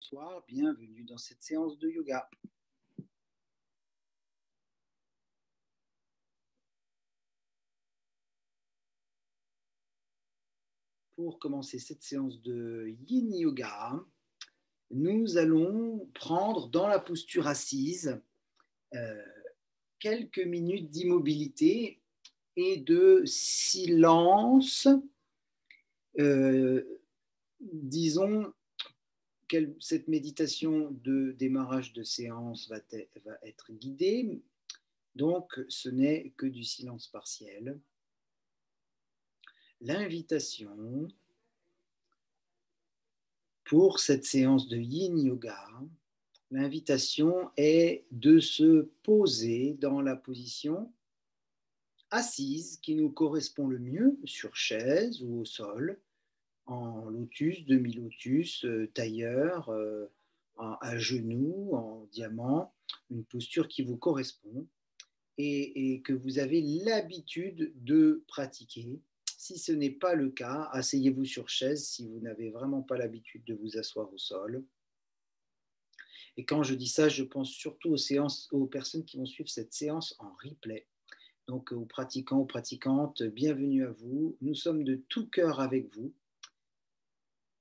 Bonsoir, bienvenue dans cette séance de yoga. Pour commencer cette séance de Yin Yoga, nous allons prendre dans la posture assise quelques minutes d'immobilité et de silence. Disons que cette méditation de démarrage de séance va être guidée, donc ce n'est que du silence partiel. L'invitation pour cette séance de Yin Yoga, l'invitation est de se poser dans la position assise qui nous correspond le mieux, sur chaise ou au sol, en lotus, demi-lotus, tailleur, à genoux, en diamant, une posture qui vous correspond et que vous avez l'habitude de pratiquer. Si ce n'est pas le cas, asseyez-vous sur chaise si vous n'avez vraiment pas l'habitude de vous asseoir au sol. Et quand je dis ça, je pense surtout aux personnes qui vont suivre cette séance en replay. Donc aux pratiquants, aux pratiquantes, bienvenue à vous. Nous sommes de tout cœur avec vous.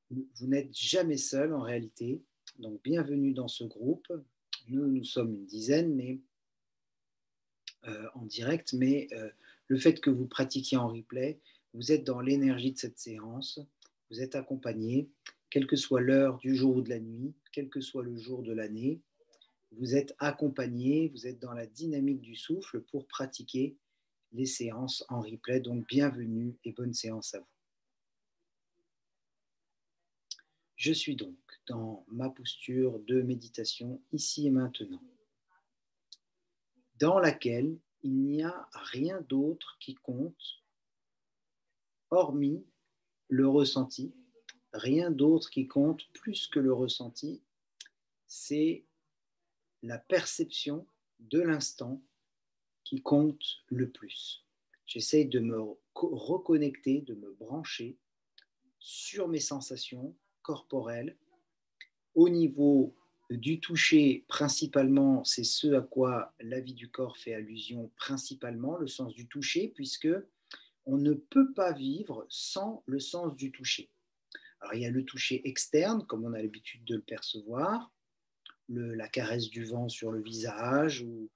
Vous n'êtes jamais seul en réalité. Donc bienvenue dans ce groupe. Nous sommes une dizaine, mais en direct, mais le fait que vous pratiquiez en replay, vous êtes dans l'énergie de cette séance, vous êtes accompagné, quelle que soit l'heure du jour ou de la nuit, quel que soit le jour de l'année, vous êtes accompagné, vous êtes dans la dynamique du souffle pour pratiquer les séances en replay. Donc bienvenue et bonne séance à vous. Je suis donc dans ma posture de méditation ici et maintenant, dans laquelle il n'y a rien d'autre qui compte, hormis le ressenti, rien d'autre qui compte plus que le ressenti, c'est la perception de l'instant qui compte le plus. J'essaye de me reconnecter, de me brancher sur mes sensations corporelles. Au niveau du toucher, principalement, c'est ce à quoi la vie du corps fait allusion principalement, le sens du toucher, puisque on ne peut pas vivre sans le sens du toucher. Alors, il y a le toucher externe, comme on a l'habitude de le percevoir, la caresse du vent sur le visage ou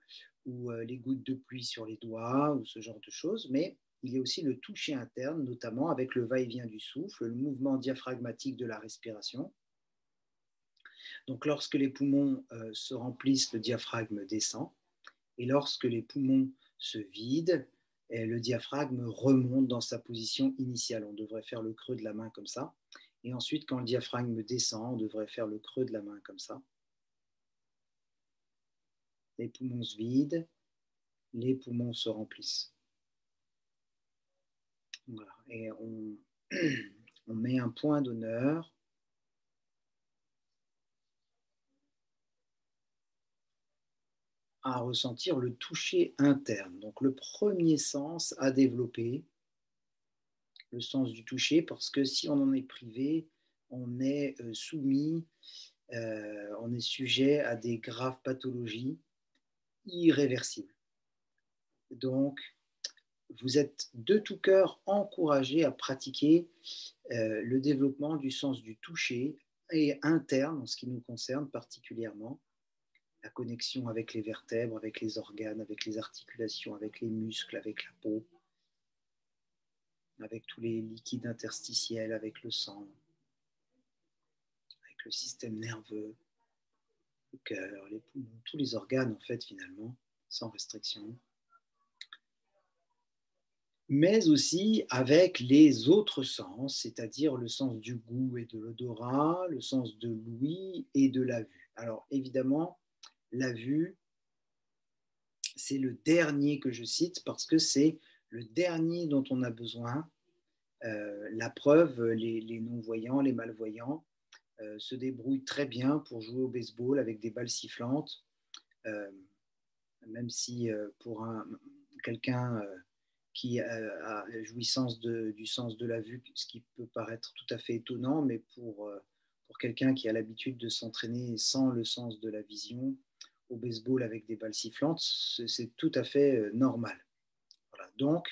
les gouttes de pluie sur les doigts ou ce genre de choses, mais il y a aussi le toucher interne, notamment avec le va-et-vient du souffle, le mouvement diaphragmatique de la respiration. Donc, lorsque les poumons se remplissent, le diaphragme descend, et lorsque les poumons se vident, le diaphragme remonte dans sa position initiale. On devrait faire le creux de la main comme ça. Et ensuite, quand le diaphragme descend, on devrait faire le creux de la main comme ça. Les poumons se vident, les poumons se remplissent. Voilà. Et on met un point d'honneur à ressentir le toucher interne. Donc le premier sens à développer, le sens du toucher, parce que si on en est privé, on est soumis, on est sujet à des graves pathologies irréversibles. Donc, vous êtes de tout cœur encouragé à pratiquer le développement du sens du toucher et interne en ce qui nous concerne particulièrement, la connexion avec les vertèbres, avec les organes, avec les articulations, avec les muscles, avec la peau, avec tous les liquides interstitiels, avec le sang, avec le système nerveux, le cœur, les poumons, tous les organes en fait finalement, sans restriction. Mais aussi avec les autres sens, c'est-à-dire le sens du goût et de l'odorat, le sens de l'ouïe et de la vue. Alors évidemment, la vue, c'est le dernier que je cite parce que c'est le dernier dont on a besoin. La preuve, les non-voyants, les malvoyants se débrouillent très bien pour jouer au baseball avec des balles sifflantes, même si pour quelqu'un qui a jouissance du sens de la vue, ce qui peut paraître tout à fait étonnant, mais pour pour quelqu'un qui a l'habitude de s'entraîner sans le sens de la vision, au baseball avec des balles sifflantes, c'est tout à fait normal. Voilà. Donc,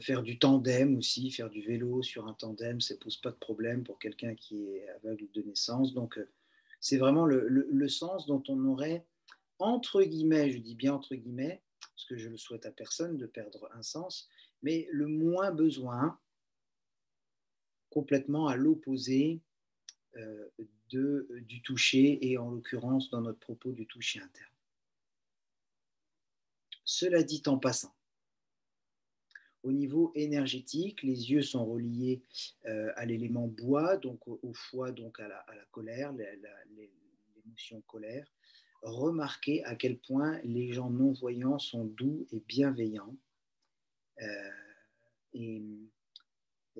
faire du tandem aussi, faire du vélo sur un tandem, ça ne pose pas de problème pour quelqu'un qui est aveugle de naissance. Donc, c'est vraiment le sens dont on aurait, entre guillemets, je dis bien entre guillemets, parce que je le souhaite à personne de perdre un sens, mais le moins besoin, complètement à l'opposé du toucher, et en l'occurrence, dans notre propos, du toucher interne. Cela dit en passant, au niveau énergétique, les yeux sont reliés à l'élément bois, donc au foie, donc à la colère, l'émotion colère. Remarquez à quel point les gens non-voyants sont doux et bienveillants. Et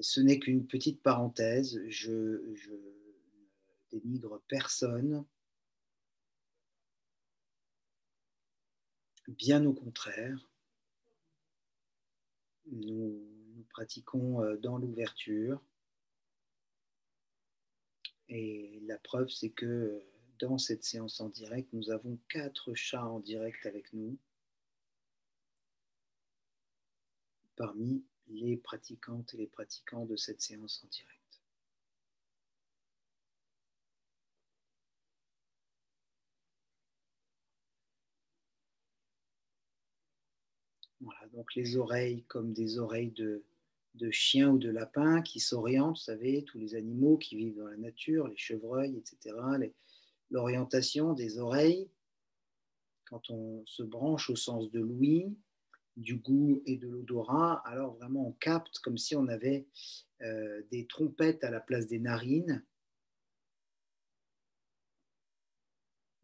ce n'est qu'une petite parenthèse, je ne dénigre personne, bien au contraire. Nous pratiquons dans l'ouverture, et la preuve, c'est que dans cette séance en direct, nous avons 4 chats en direct avec nous parmi les pratiquantes et les pratiquants de cette séance en direct. Voilà, donc les oreilles comme des oreilles de chien ou de lapin qui s'orientent, vous savez, tous les animaux qui vivent dans la nature, les chevreuils, etc. L'orientation des oreilles, quand on se branche au sens de l'ouïe, du goût et de l'odorat, alors vraiment on capte comme si on avait des trompettes à la place des narines,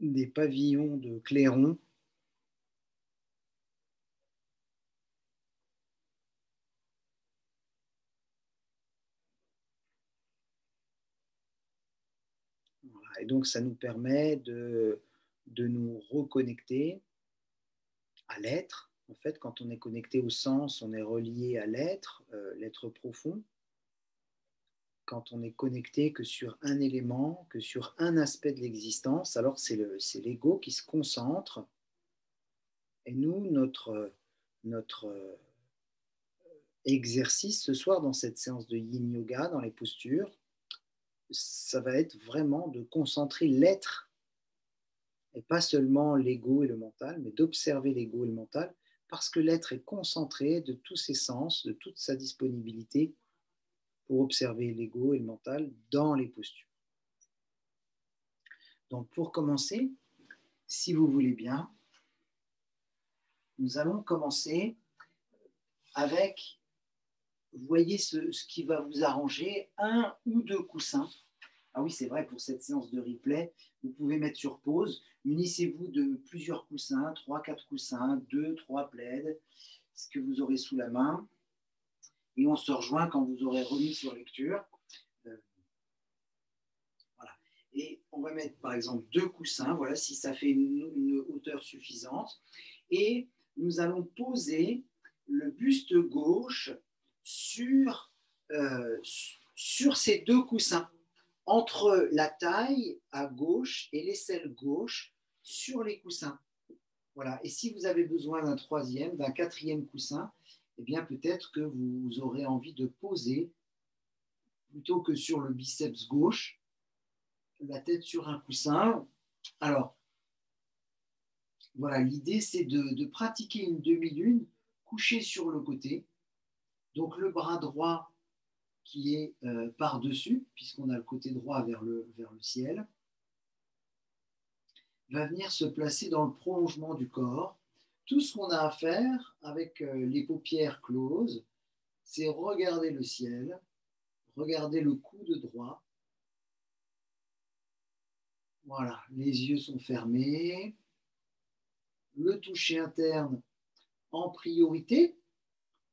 des pavillons de clairon. Voilà. Et donc ça nous permet de nous reconnecter à l'être. En fait, quand on est connecté au sens, on est relié à l'être, l'être profond. Quand on est connecté que sur un élément, que sur un aspect de l'existence, alors c'est l'ego qui se concentre. Et nous, notre exercice ce soir dans cette séance de yin yoga, dans les postures, ça va être vraiment de concentrer l'être, et pas seulement l'ego et le mental, mais d'observer l'ego et le mental, parce que l'être est concentré de tous ses sens, de toute sa disponibilité pour observer l'ego et le mental dans les postures. Donc pour commencer, si vous voulez bien, nous allons commencer avec, vous voyez ce qui va vous arranger, 1 ou 2 coussins. Ah oui, c'est vrai, pour cette séance de replay, vous pouvez mettre sur pause. Munissez-vous de plusieurs coussins, 3, 4 coussins, 2, 3 plaids, ce que vous aurez sous la main. Et on se rejoint quand vous aurez remis sur lecture. Voilà. Et on va mettre par exemple 2 coussins, voilà, si ça fait une hauteur suffisante. Et nous allons poser le buste gauche sur ces 2 coussins, entre la taille à gauche et l'aisselle gauche sur les coussins. Voilà. Et si vous avez besoin d'un 3e, d'un 4e coussin, eh bien peut-être que vous aurez envie de poser, plutôt que sur le biceps gauche, la tête sur un coussin. Alors, voilà, l'idée c'est de pratiquer une demi-lune couché sur le côté. Donc le bras droit qui est par-dessus, puisqu'on a le côté droit vers le ciel, va venir se placer dans le prolongement du corps. Tout ce qu'on a à faire avec les paupières closes, c'est regarder le ciel, regarder le coude droit. Voilà, les yeux sont fermés. Le toucher interne en priorité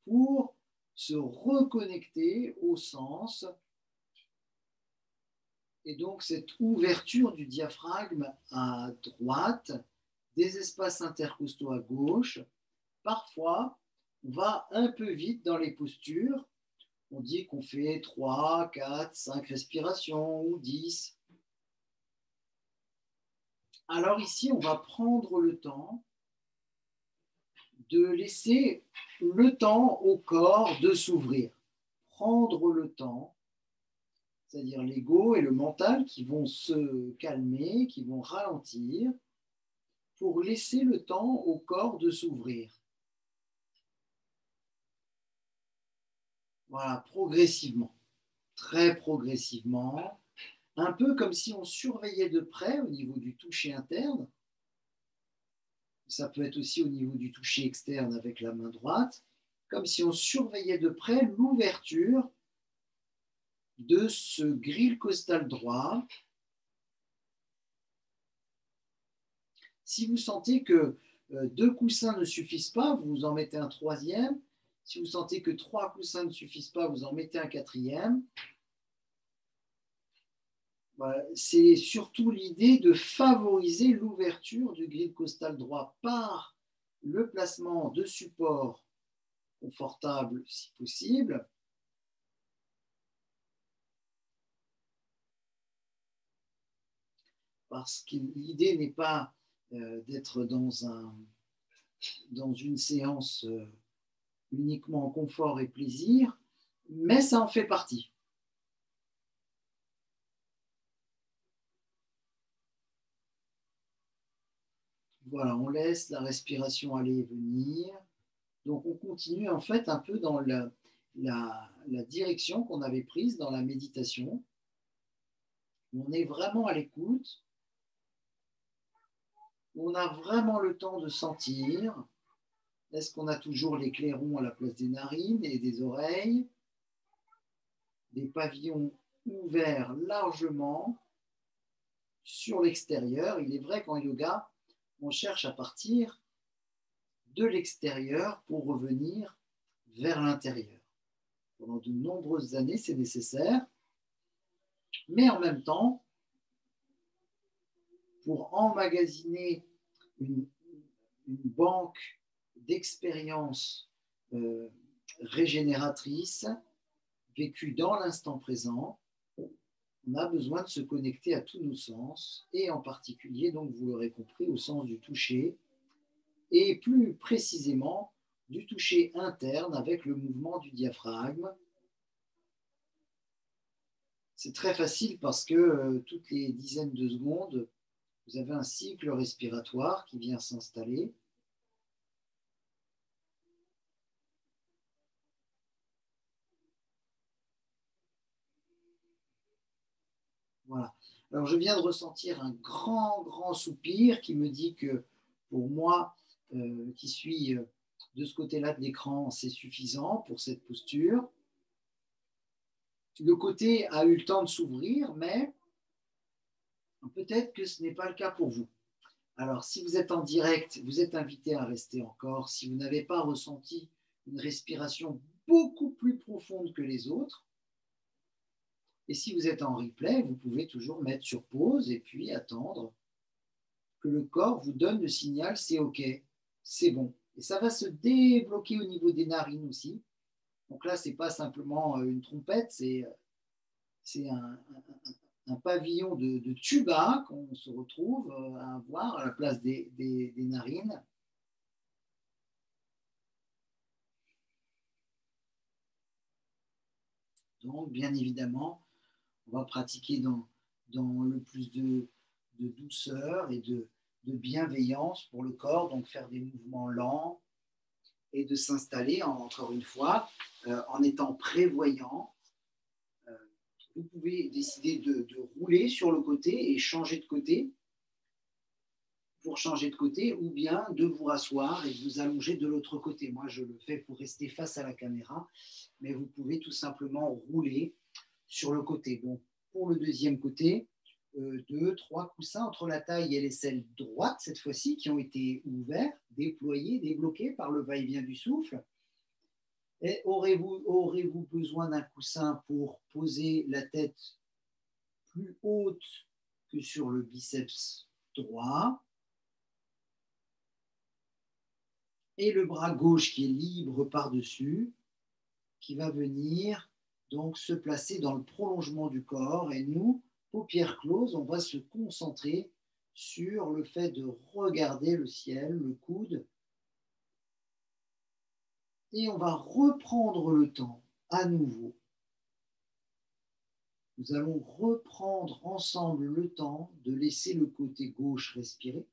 pour se reconnecter au sens. Et donc cette ouverture du diaphragme à droite, des espaces intercostaux à gauche. Parfois, on va un peu vite dans les postures. On dit qu'on fait 3, 4, 5 respirations ou 10. Alors ici, on va prendre le temps de laisser le temps au corps de s'ouvrir. Prendre le temps, c'est-à-dire l'ego et le mental qui vont se calmer, qui vont ralentir, pour laisser le temps au corps de s'ouvrir. Voilà, progressivement, très progressivement, un peu comme si on surveillait de près au niveau du toucher interne. Ça peut être aussi au niveau du toucher externe avec la main droite, comme si on surveillait de près l'ouverture de ce grille costal droit. Si vous sentez que 2 coussins ne suffisent pas, vous en mettez un troisième. Si vous sentez que 3 coussins ne suffisent pas, vous en mettez un quatrième. Voilà. C'est surtout l'idée de favoriser l'ouverture du grille costal droit par le placement de supports confortables si possible. Parce que l'idée n'est pas d'être dans une séance uniquement en confort et plaisir, mais ça en fait partie. Voilà, on laisse la respiration aller et venir. Donc on continue en fait un peu dans la direction qu'on avait prise dans la méditation. On est vraiment à l'écoute. On a vraiment le temps de sentir. Est-ce qu'on a toujours les clairons à la place des narines et des oreilles? Des pavillons ouverts largement sur l'extérieur. Il est vrai qu'en yoga, on cherche à partir de l'extérieur pour revenir vers l'intérieur. Pendant de nombreuses années, c'est nécessaire, mais en même temps, pour emmagasiner une banque d'expériences régénératrices vécues dans l'instant présent, on a besoin de se connecter à tous nos sens, et en particulier, donc vous l'aurez compris, au sens du toucher, et plus précisément du toucher interne avec le mouvement du diaphragme. C'est très facile parce que toutes les dizaines de secondes, vous avez un cycle respiratoire qui vient s'installer. Voilà. Alors je viens de ressentir un grand soupir qui me dit que pour moi, qui suis de ce côté-là de l'écran, c'est suffisant pour cette posture. Le côté a eu le temps de s'ouvrir, mais peut-être que ce n'est pas le cas pour vous. Alors, si vous êtes en direct, vous êtes invité à rester encore. Si vous n'avez pas ressenti une respiration beaucoup plus profonde que les autres, et si vous êtes en replay, vous pouvez toujours mettre sur pause et puis attendre que le corps vous donne le signal, c'est OK, c'est bon. Et ça va se débloquer au niveau des narines aussi. Donc là, ce n'est pas simplement une trompette, c'est un pavillon de tuba qu'on se retrouve à avoir à la place des narines. Donc, bien évidemment, on va pratiquer dans le plus de douceur et de bienveillance pour le corps, donc faire des mouvements lents et de s'installer, encore une fois, en étant prévoyant. Vous pouvez décider de rouler sur le côté et changer de côté pour changer de côté, ou bien de vous rasseoir et de vous allonger de l'autre côté. Moi, je le fais pour rester face à la caméra, mais vous pouvez tout simplement rouler sur le côté. Donc, pour le deuxième côté, 2, 3 coussins entre la taille et l'aisselle droite, cette fois-ci, qui ont été ouverts, déployés, débloqués par le va-et-vient du souffle. Et aurez-vous besoin d'un coussin pour poser la tête plus haute que sur le biceps droit et le bras gauche qui est libre par-dessus, qui va venir donc se placer dans le prolongement du corps. Et nous, paupières closes, on va se concentrer sur le fait de regarder le ciel, le coude, et on va reprendre le temps à nouveau. Nous allons reprendre ensemble le temps de laisser le côté gauche respirer.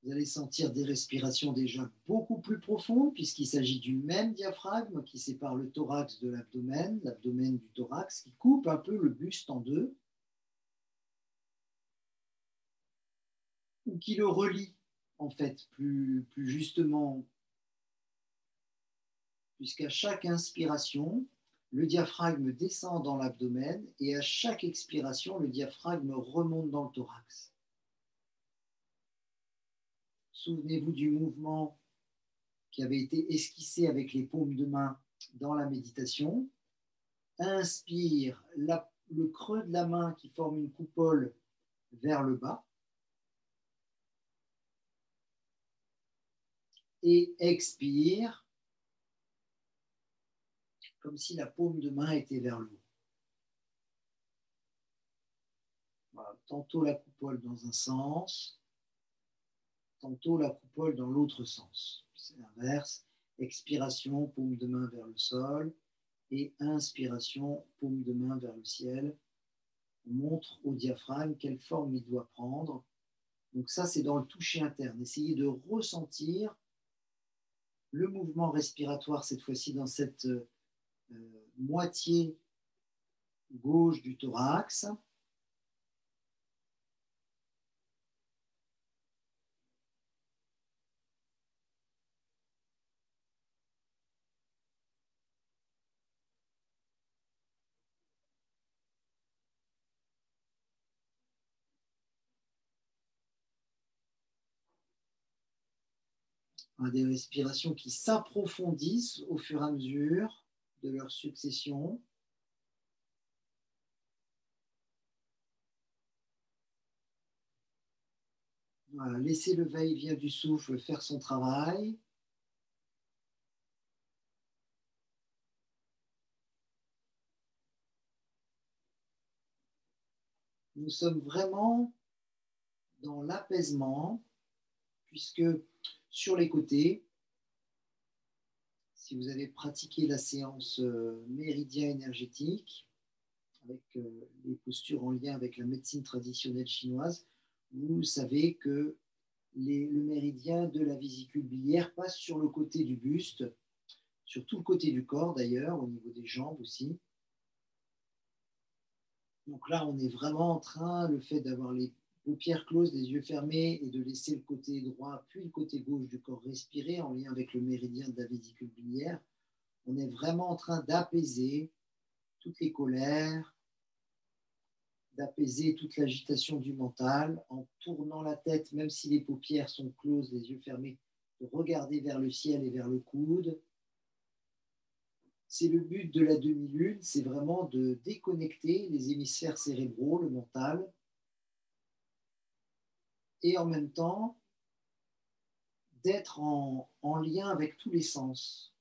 Vous allez sentir des respirations déjà beaucoup plus profondes puisqu'il s'agit du même diaphragme qui sépare le thorax de l'abdomen du thorax, qui coupe un peu le buste en deux ou qui le relie en fait plus justement, puisqu'à chaque inspiration, le diaphragme descend dans l'abdomen et à chaque expiration, le diaphragme remonte dans le thorax. Souvenez-vous du mouvement qui avait été esquissé avec les paumes de main dans la méditation. Inspire, le creux de la main qui forme une coupole vers le bas. Et expire, comme si la paume de main était vers le haut. Voilà. Tantôt la coupole dans un sens, tantôt la coupole dans l'autre sens. C'est l'inverse. Expiration, paume de main vers le sol. Et inspiration, paume de main vers le ciel. On montre au diaphragme quelle forme il doit prendre. Donc ça, c'est dans le toucher interne. Essayez de ressentir le mouvement respiratoire, cette fois-ci dans cette moitié gauche du thorax. Des respirations qui s'approfondissent au fur et à mesure de leur succession. Voilà, laissez le va-et-vient du souffle faire son travail. Nous sommes vraiment dans l'apaisement, puisque sur les côtés, si vous avez pratiqué la séance méridien énergétique, avec les postures en lien avec la médecine traditionnelle chinoise, vous savez que le méridien de la vésicule biliaire passe sur le côté du buste, sur tout le côté du corps d'ailleurs, au niveau des jambes aussi. Donc là, on est vraiment en train, le fait d'avoir les paupières closes, les yeux fermés et de laisser le côté droit puis le côté gauche du corps respirer en lien avec le méridien de la vésicule biliaire, on est vraiment en train d'apaiser toutes les colères, d'apaiser toute l'agitation du mental en tournant la tête, même si les paupières sont closes, les yeux fermés, de regarder vers le ciel et vers le coude. C'est le but de la demi-lune, c'est vraiment de déconnecter les hémisphères cérébraux, le mental, et en même temps d'être en lien avec tous les sens.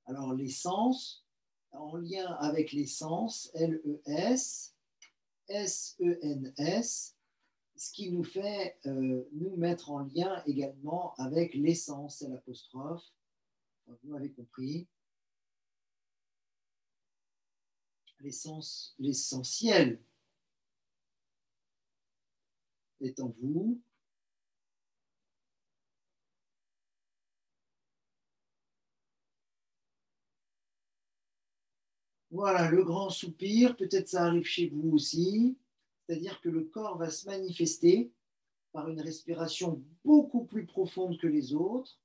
Alors les sens, en lien avec les sens, L-E-S, S-E-N-S, ce qui nous fait nous mettre en lien également avec l'essence, l'apostrophe. Vous m'avez compris. L'essence, l'essentiel est en vous. Voilà, le grand soupir, peut-être ça arrive chez vous aussi, c'est-à-dire que le corps va se manifester par une respiration beaucoup plus profonde que les autres,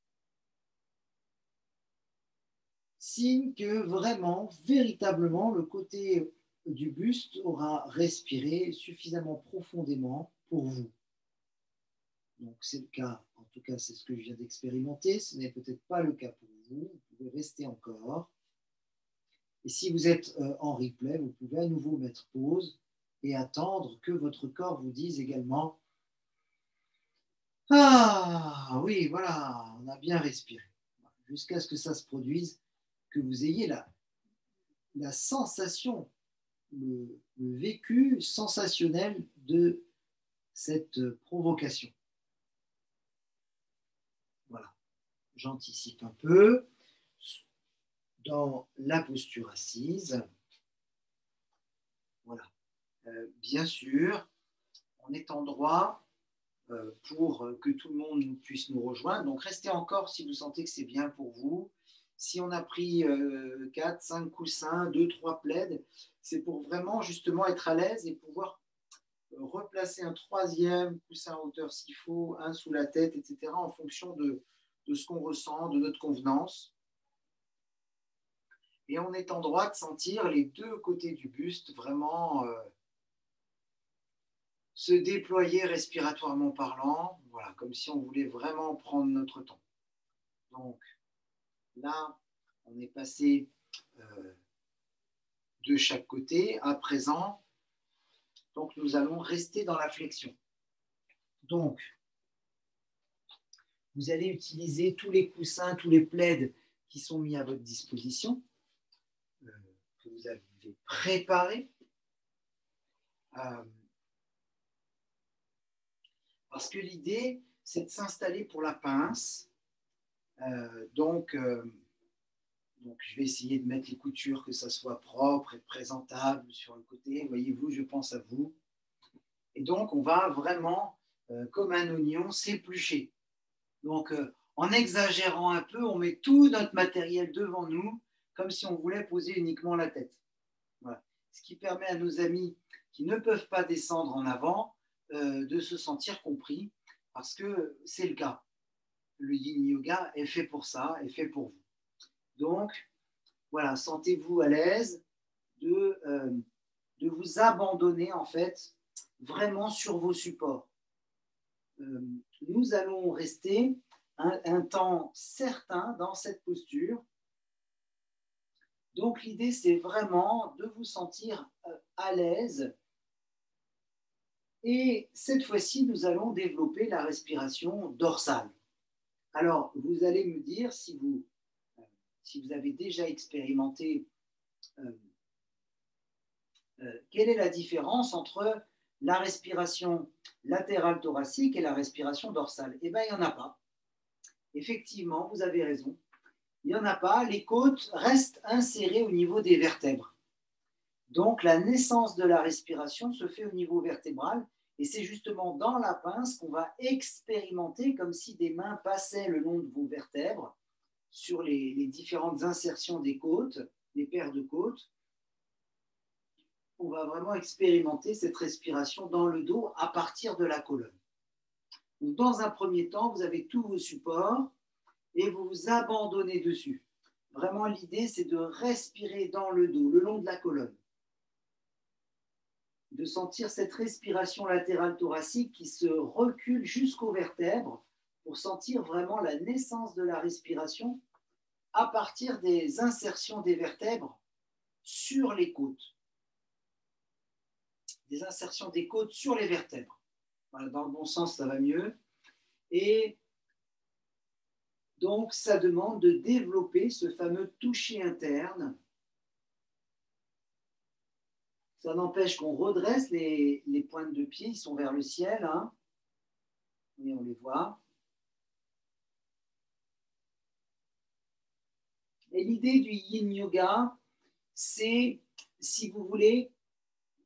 signe que vraiment, véritablement, le côté du buste aura respiré suffisamment profondément pour vous. Donc c'est le cas, en tout cas c'est ce que je viens d'expérimenter, ce n'est peut-être pas le cas pour vous, vous pouvez rester encore. Et si vous êtes en replay, vous pouvez à nouveau mettre pause et attendre que votre corps vous dise également Ah oui, voilà, on a bien respiré. Jusqu'à ce que ça se produise, que vous ayez la sensation, le vécu sensationnel de cette provocation. Voilà, j'anticipe un peu. Dans la posture assise, voilà. Bien sûr, on est en droit pour que tout le monde puisse nous rejoindre. Donc restez encore si vous sentez que c'est bien pour vous. Si on a pris 4, 5 coussins, 2, 3 plaids, c'est pour vraiment justement être à l'aise et pouvoir replacer un troisième coussin en hauteur s'il faut, un sous la tête, etc., en fonction de ce qu'on ressent, de notre convenance. Et on est en droit de sentir les deux côtés du buste vraiment se déployer respiratoirement parlant, voilà, comme si on voulait vraiment prendre notre temps. Donc là, on est passé de chaque côté. À présent, donc nous allons rester dans la flexion. Donc, vous allez utiliser tous les coussins, tous les plaids qui sont mis à votre disposition, que vous avez préparés. Parce que l'idée, c'est de s'installer pour la pince. Donc, je vais essayer de mettre les coutures, que ça soit propre et présentable sur le côté. Voyez-vous, je pense à vous. Et donc, on va vraiment, comme un oignon, s'éplucher. Donc, en exagérant un peu, on met tout notre matériel devant nous, comme si on voulait poser uniquement la tête. Voilà. Ce qui permet à nos amis qui ne peuvent pas descendre en avant de se sentir compris, parce que c'est le cas. Le yin yoga est fait pour ça, est fait pour vous. Donc, voilà, sentez-vous à l'aise de vous abandonner, en fait, vraiment sur vos supports. Nous allons rester un temps certain dans cette posture. Donc, l'idée, c'est vraiment de vous sentir à l'aise. Et cette fois-ci, nous allons développer la respiration dorsale. Alors, vous allez me dire si vous avez déjà expérimenté quelle est la différence entre la respiration latérale thoracique et la respiration dorsale. Eh bien, il n'y en a pas. Effectivement, vous avez raison. Il n'y en a pas. Les côtes restent insérées au niveau des vertèbres. Donc, la naissance de la respiration se fait au niveau vertébral. Et c'est justement dans la pince qu'on va expérimenter comme si des mains passaient le long de vos vertèbres sur les différentes insertions des côtes, des paires de côtes. On va vraiment expérimenter cette respiration dans le dos à partir de la colonne. Donc, dans un premier temps, vous avez tous vos supports et vous vous abandonnez dessus. Vraiment, l'idée, c'est de respirer dans le dos, le long de la colonne. De sentir cette respiration latérale thoracique qui se recule jusqu'aux vertèbres pour sentir vraiment la naissance de la respiration à partir des insertions des vertèbres sur les côtes. Des insertions des côtes sur les vertèbres. Voilà, dans le bon sens, ça va mieux. Et donc, ça demande de développer ce fameux toucher interne. Ça n'empêche qu'on redresse les pointes de pied, ils sont vers le ciel. Hein. Et on les voit. Et l'idée du yin yoga, c'est, si vous voulez,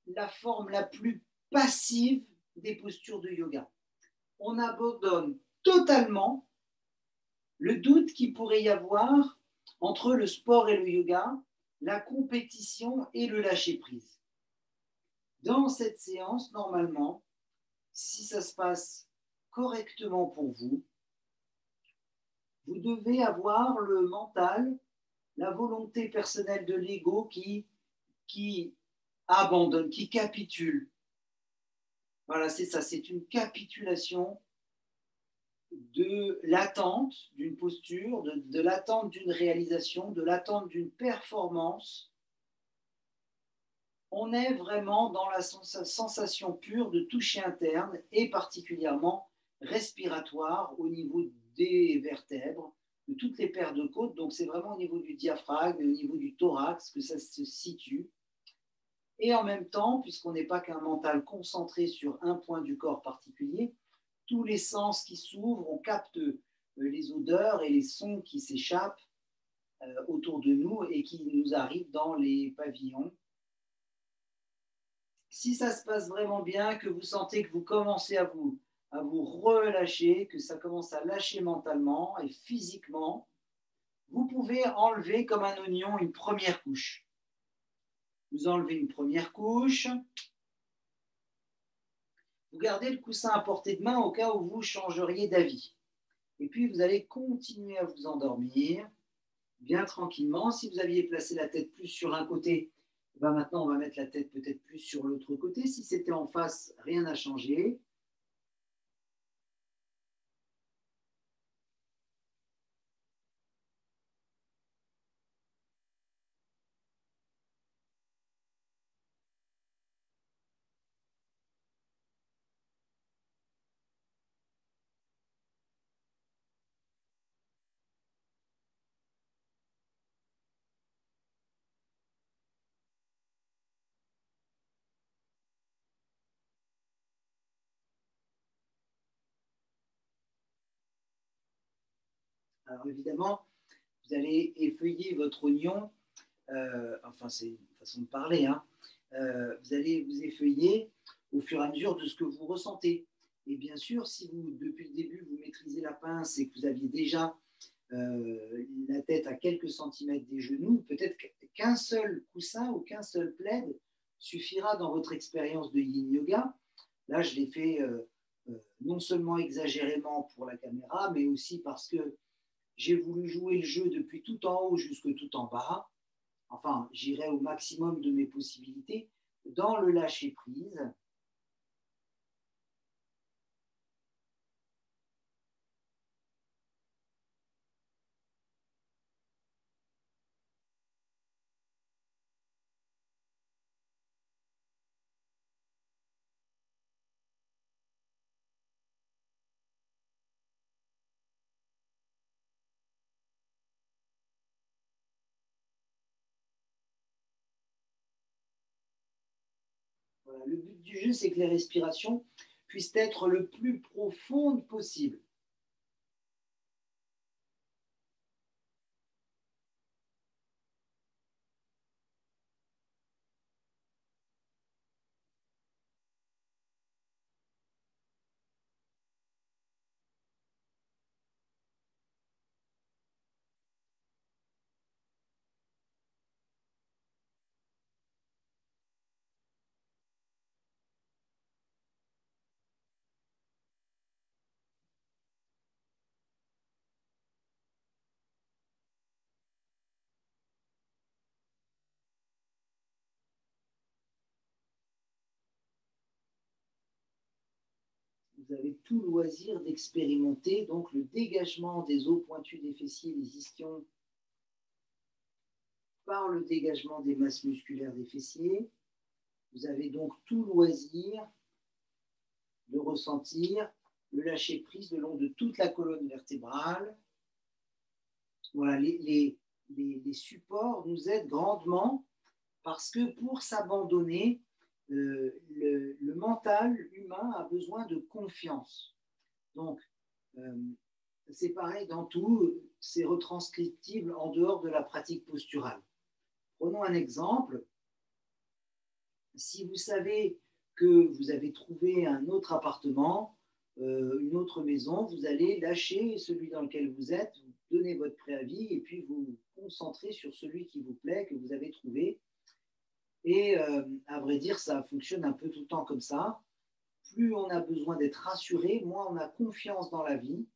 la forme la plus passive des postures de yoga. On abandonne totalement le doute qu'il pourrait y avoir entre le sport et le yoga, la compétition et le lâcher-prise. Dans cette séance, normalement, si ça se passe correctement pour vous, vous devez avoir le mental, la volonté personnelle de l'ego qui abandonne, qui capitule. Voilà, c'est ça, c'est une capitulation de l'attente d'une posture, de l'attente d'une réalisation, de l'attente d'une performance. On est vraiment dans la sensation pure de toucher interne et particulièrement respiratoire au niveau des vertèbres, de toutes les paires de côtes. Donc c'est vraiment au niveau du diaphragme et au niveau du thorax que ça se situe. Et en même temps, puisqu'on n'est pas qu'un mental concentré sur un point du corps particulier, tous les sens qui s'ouvrent, on capte les odeurs et les sons qui s'échappent autour de nous et qui nous arrivent dans les pavillons. Si ça se passe vraiment bien, que vous sentez que vous commencez à vous relâcher, que ça commence à lâcher mentalement et physiquement, vous pouvez enlever comme un oignon une première couche. Vous enlevez une première couche. Vous gardez le coussin à portée de main au cas où vous changeriez d'avis. Et puis, vous allez continuer à vous endormir bien tranquillement. Si vous aviez placé la tête plus sur un côté, ben maintenant, on va mettre la tête peut-être plus sur l'autre côté. Si c'était en face, rien n'a changé. Alors évidemment, vous allez effeuiller votre oignon. Enfin, c'est une façon de parler. Hein. Vous allez vous effeuiller au fur et à mesure de ce que vous ressentez. Et bien sûr, si vous, depuis le début, vous maîtrisez la pince et que vous aviez déjà la tête à quelques centimètres des genoux, peut-être qu'un seul coussin ou qu'un seul plaid suffira dans votre expérience de yin yoga. Là, je l'ai fait non seulement exagérément pour la caméra, mais aussi parce que j'ai voulu jouer le jeu depuis tout en haut jusque tout en bas. Enfin, j'irai au maximum de mes possibilités dans le lâcher-prise. Voilà. Le but du jeu, c'est que les respirations puissent être le plus profondes possible. Vous avez tout loisir d'expérimenter donc le dégagement des os pointus des fessiers, des ischions, par le dégagement des masses musculaires des fessiers. Vous avez donc tout loisir de ressentir le lâcher-prise le long de toute la colonne vertébrale. Voilà, les supports nous aident grandement parce que pour s'abandonner, le mental humain a besoin de confiance. Donc, c'est pareil dans tout, c'est retranscriptible en dehors de la pratique posturale. Prenons un exemple. Si vous savez que vous avez trouvé un autre appartement, une autre maison, vous allez lâcher celui dans lequel vous êtes, vous donnez votre préavis et puis vous vous concentrez sur celui qui vous plaît, que vous avez trouvé. Et à vrai dire, ça fonctionne un peu tout le temps comme ça. Plus on a besoin d'être rassuré, moins on a confiance dans la vie.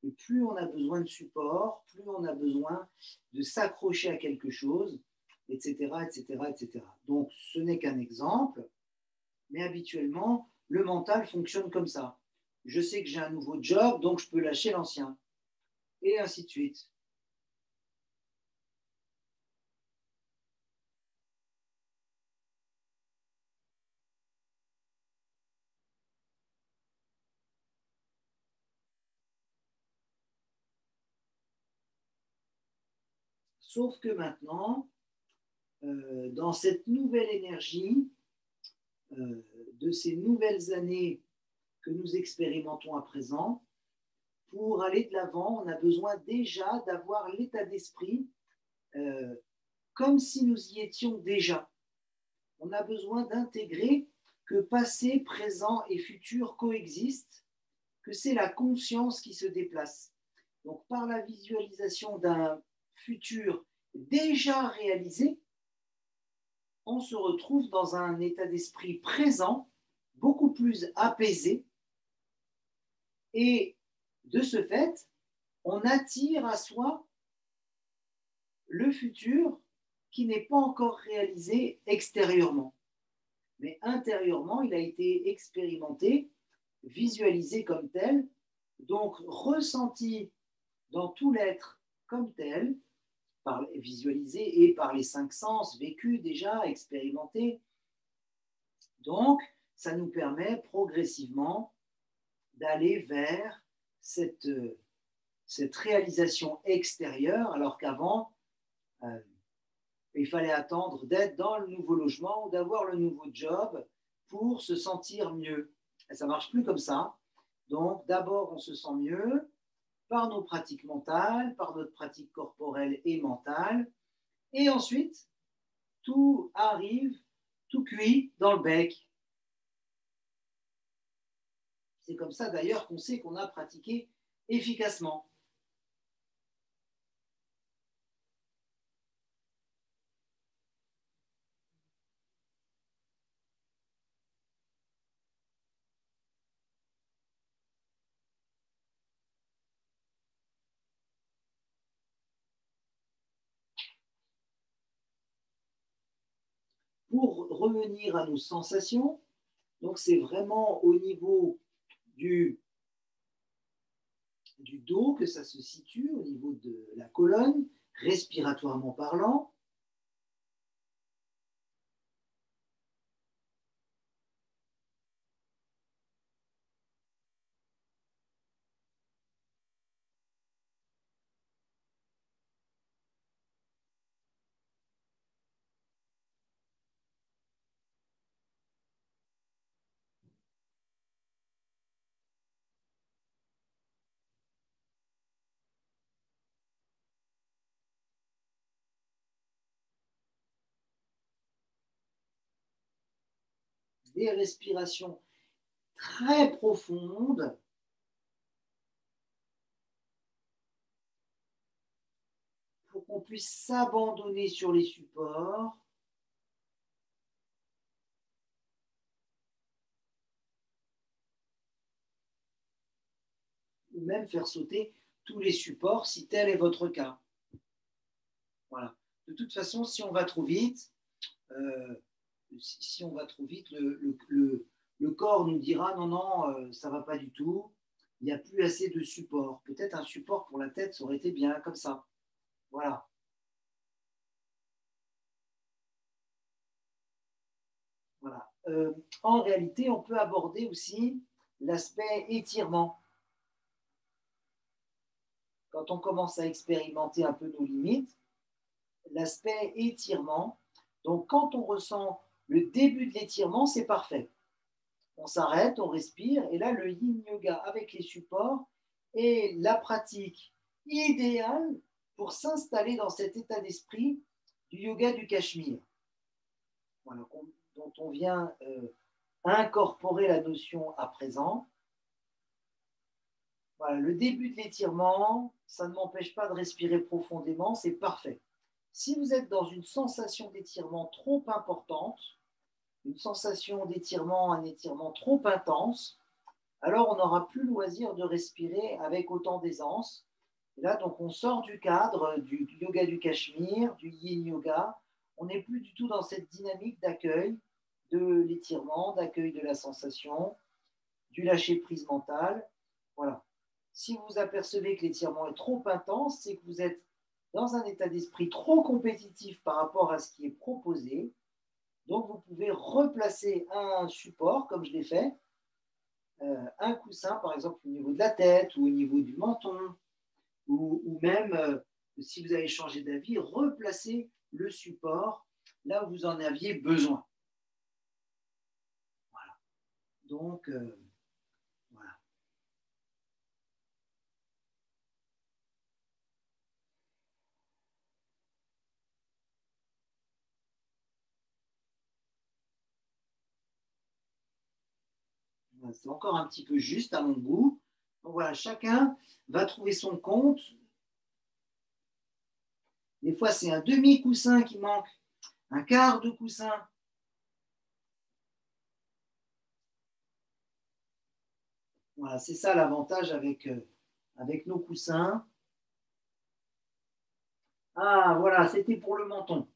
Et plus on a besoin de support, plus on a besoin de s'accrocher à quelque chose, etc., etc., etc. Donc, ce n'est qu'un exemple, mais habituellement, le mental fonctionne comme ça. Je sais que j'ai un nouveau job, donc je peux lâcher l'ancien, et ainsi de suite. Sauf que maintenant, dans cette nouvelle énergie, de ces nouvelles années que nous expérimentons à présent, pour aller de l'avant, on a besoin déjà d'avoir l'état d'esprit comme si nous y étions déjà. On a besoin d'intégrer que passé, présent et futur coexistent, que c'est la conscience qui se déplace. Donc, par la visualisation d'un futur déjà réalisé, on se retrouve dans un état d'esprit présent, beaucoup plus apaisé, et de ce fait, on attire à soi le futur qui n'est pas encore réalisé extérieurement. Mais intérieurement, il a été expérimenté, visualisé comme tel, donc ressenti dans tout l'être comme tel, visualisé et par les 5 sens, vécu déjà, expérimenté. Donc, ça nous permet progressivement d'aller vers cette réalisation extérieure, alors qu'avant, il fallait attendre d'être dans le nouveau logement ou d'avoir le nouveau job pour se sentir mieux. Et ça ne marche plus comme ça. Donc, d'abord, on se sent mieux par nos pratiques mentales, par notre pratique corporelle et mentale. Et ensuite, tout arrive, tout cuit dans le bec. C'est comme ça d'ailleurs qu'on sait qu'on a pratiqué efficacement. Pour revenir à nos sensations, donc c'est vraiment au niveau du dos que ça se situe, au niveau de la colonne, respiratoirement parlant. Des respirations très profondes pour qu'on puisse s'abandonner sur les supports ou même faire sauter tous les supports si tel est votre cas. Voilà. De toute façon, si on va trop vite, si on va trop vite, le corps nous dira non, non, ça ne va pas du tout, il n'y a plus assez de support. Peut-être un support pour la tête, ça aurait été bien, comme ça. Voilà. Voilà. En réalité, on peut aborder aussi l'aspect étirement. Quand on commence à expérimenter un peu nos limites, l'aspect étirement. Donc, quand on ressent le début de l'étirement, c'est parfait. On s'arrête, on respire, et là, le yin yoga avec les supports est la pratique idéale pour s'installer dans cet état d'esprit du yoga du Cachemire, voilà, dont on vient incorporer la notion à présent. Voilà, le début de l'étirement, ça ne m'empêche pas de respirer profondément, c'est parfait. Si vous êtes dans une sensation d'étirement trop importante, une sensation d'étirement, un étirement trop intense, alors on n'aura plus le loisir de respirer avec autant d'aisance. Et là, donc, on sort du cadre du yoga du Cachemire, du yin yoga. On n'est plus du tout dans cette dynamique d'accueil de l'étirement, d'accueil de la sensation, du lâcher-prise mental. Voilà. Si vous apercevez que l'étirement est trop intense, c'est que vous êtes dans un état d'esprit trop compétitif par rapport à ce qui est proposé. Donc, vous pouvez replacer un support, comme je l'ai fait, un coussin, par exemple, au niveau de la tête ou au niveau du menton, ou même si vous avez changé d'avis, replacez le support là où vous en aviez besoin. Voilà. Donc, voilà. C'est encore un petit peu juste à mon goût. Donc voilà, chacun va trouver son compte. Des fois, c'est un demi-coussin qui manque, un quart de coussin. Voilà, c'est ça l'avantage avec nos coussins. Ah, voilà, c'était pour le menton.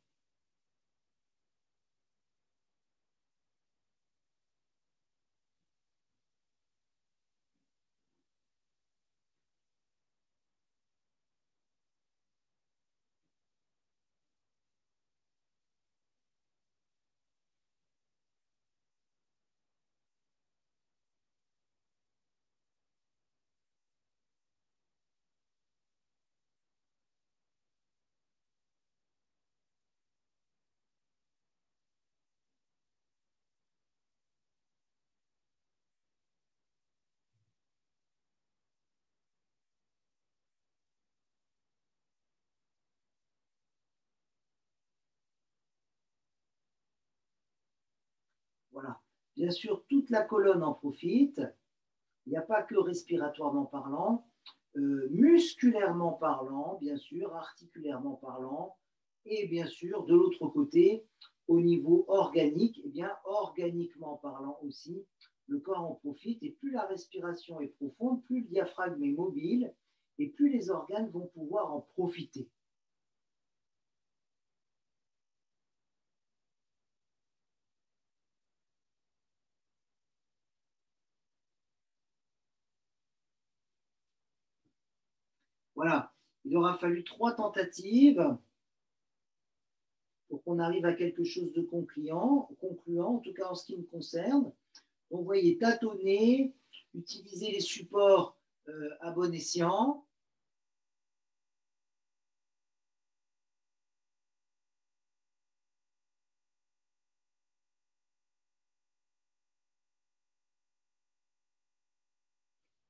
Voilà. Bien sûr, toute la colonne en profite. Il n'y a pas que respiratoirement parlant, musculairement parlant, bien sûr, articulairement parlant, et bien sûr, de l'autre côté, au niveau organique, eh bien, organiquement parlant aussi, le corps en profite, et plus la respiration est profonde, plus le diaphragme est mobile, et plus les organes vont pouvoir en profiter. Voilà, il aura fallu 3 tentatives pour qu'on arrive à quelque chose de concluant, en tout cas en ce qui me concerne. Donc, vous voyez, tâtonner, utiliser les supports à bon escient.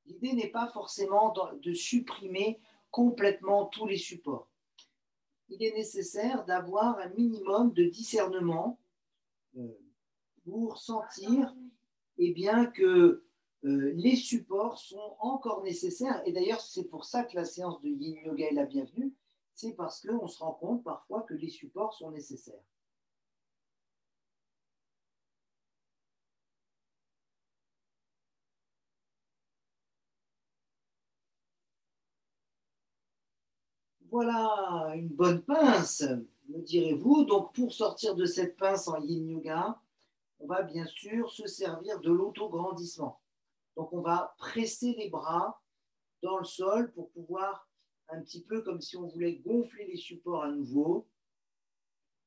L'idée n'est pas forcément de supprimer complètement tous les supports. Il est nécessaire d'avoir un minimum de discernement pour sentir eh bien, que les supports sont encore nécessaires. Et d'ailleurs, c'est pour ça que la séance de Yin Yoga est la bienvenue. C'est parce qu'on se rend compte parfois que les supports sont nécessaires. Voilà une bonne pince, me direz-vous. Donc, pour sortir de cette pince en yin yoga, on va bien sûr se servir de l'autograndissement. Donc, on va presser les bras dans le sol pour pouvoir, un petit peu comme si on voulait gonfler les supports à nouveau,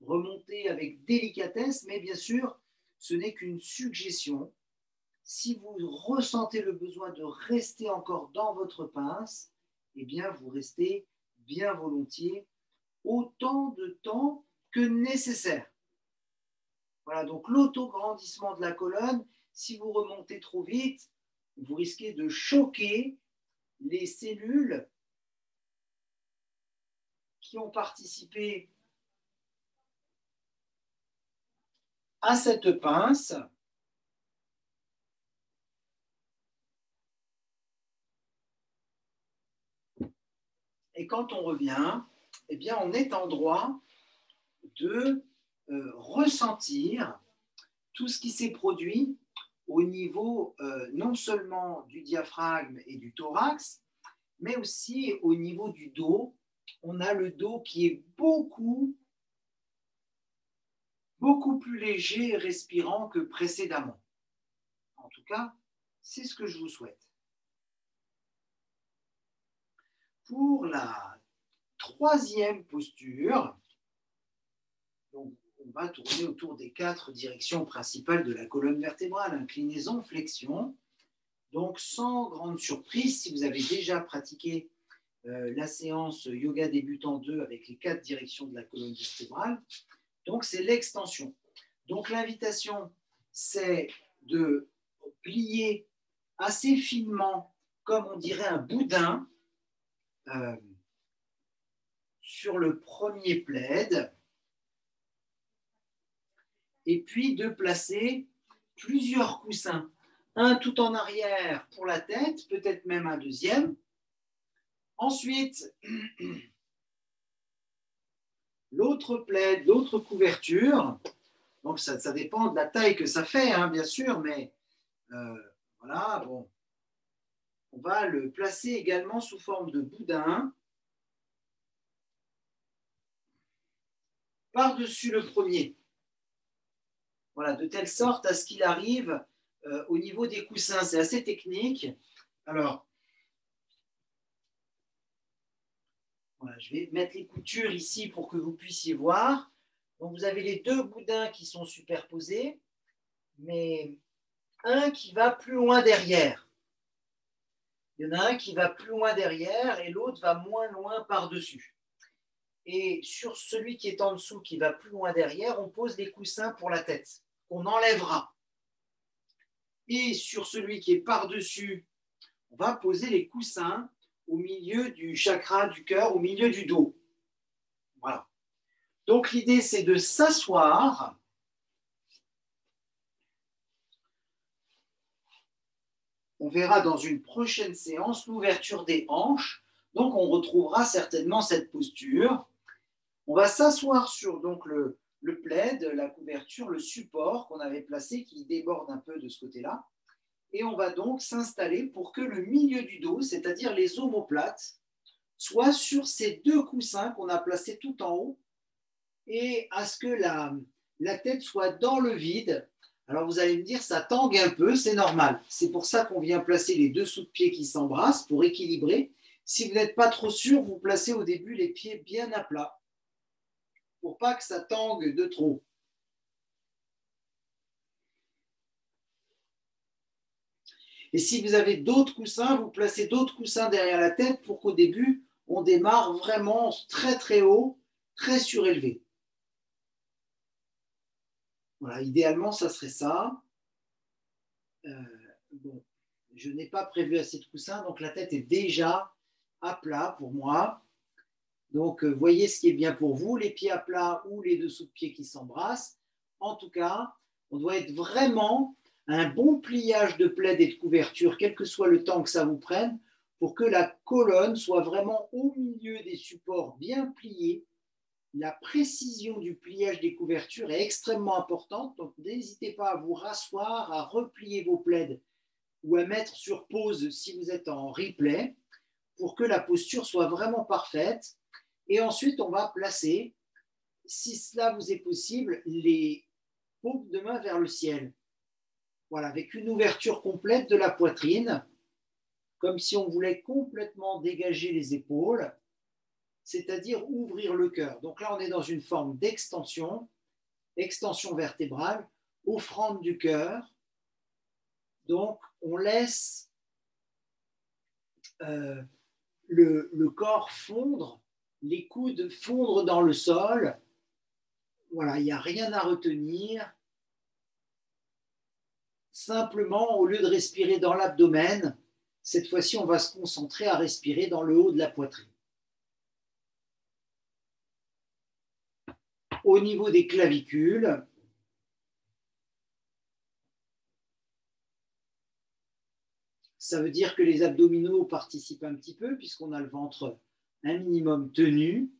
remonter avec délicatesse, mais bien sûr, ce n'est qu'une suggestion. Si vous ressentez le besoin de rester encore dans votre pince, eh bien, vous restez bien volontiers autant de temps que nécessaire. Voilà, donc l'autograndissement de la colonne, si vous remontez trop vite, vous risquez de choquer les cellules qui ont participé à cette pince. Et quand on revient, eh bien, on est en droit de ressentir tout ce qui s'est produit au niveau non seulement du diaphragme et du thorax, mais aussi au niveau du dos. On a le dos qui est beaucoup plus léger et respirant que précédemment. En tout cas, c'est ce que je vous souhaite. Pour la troisième posture, donc on va tourner autour des 4 directions principales de la colonne vertébrale, inclinaison, flexion. Donc, sans grande surprise, si vous avez déjà pratiqué la séance Yoga débutant 2 avec les 4 directions de la colonne vertébrale. Donc, c'est l'extension. Donc, l'invitation, c'est de plier assez finement, comme on dirait un boudin, sur le premier plaid, et puis de placer plusieurs coussins, un tout en arrière pour la tête, peut-être même un deuxième. Ensuite, l'autre plaid, l'autre couverture, donc ça dépend de la taille que ça fait, hein, bien sûr, mais voilà, bon. On va le placer également sous forme de boudin par-dessus le premier. Voilà, de telle sorte à ce qu'il arrive au niveau des coussins. C'est assez technique. Alors, voilà, je vais mettre les coutures ici pour que vous puissiez voir. Donc, vous avez les deux boudins qui sont superposés, mais un qui va plus loin derrière. Il y en a un qui va plus loin derrière et l'autre va moins loin par-dessus. Et sur celui qui est en dessous, qui va plus loin derrière, on pose des coussins pour la tête, qu'on enlèvera. Et sur celui qui est par-dessus, on va poser les coussins au milieu du chakra du cœur, au milieu du dos. Voilà. Donc l'idée, c'est de s'asseoir. On verra dans une prochaine séance l'ouverture des hanches. Donc on retrouvera certainement cette posture. On va s'asseoir sur donc le plaid, la couverture, le support qu'on avait placé qui déborde un peu de ce côté-là. Et on va donc s'installer pour que le milieu du dos, c'est-à-dire les omoplates, soit sur ces deux coussins qu'on a placés tout en haut et à ce que la tête soit dans le vide. Alors vous allez me dire, ça tangue un peu, c'est normal. C'est pour ça qu'on vient placer les deux sous de pieds qui s'embrassent pour équilibrer. Si vous n'êtes pas trop sûr, vous placez au début les pieds bien à plat pour pas que ça tangue de trop. Et si vous avez d'autres coussins, vous placez d'autres coussins derrière la tête pour qu'au début, on démarre vraiment très très haut, très surélevé. Voilà, idéalement, ça serait ça. Bon, je n'ai pas prévu assez de coussins, donc la tête est déjà à plat pour moi. Donc, voyez ce qui est bien pour vous, les pieds à plat ou les dessous de pieds qui s'embrassent. En tout cas, on doit être vraiment à un bon pliage de plaid et de couverture, quel que soit le temps que ça vous prenne, pour que la colonne soit vraiment au milieu des supports bien pliés. La précision du pliage des couvertures est extrêmement importante, donc n'hésitez pas à vous rasseoir, à replier vos plaids ou à mettre sur pause si vous êtes en replay pour que la posture soit vraiment parfaite. Et ensuite, on va placer, si cela vous est possible, les paumes de main vers le ciel. Voilà, avec une ouverture complète de la poitrine, comme si on voulait complètement dégager les épaules, c'est-à-dire ouvrir le cœur. Donc là, on est dans une forme d'extension, extension vertébrale, offrande du cœur. Donc, on laisse le corps fondre, les coudes fondre dans le sol. Voilà, il n'y a rien à retenir. Simplement, au lieu de respirer dans l'abdomen, cette fois-ci, on va se concentrer à respirer dans le haut de la poitrine. Au niveau des clavicules, ça veut dire que les abdominaux participent un petit peu puisqu'on a le ventre un minimum tenu.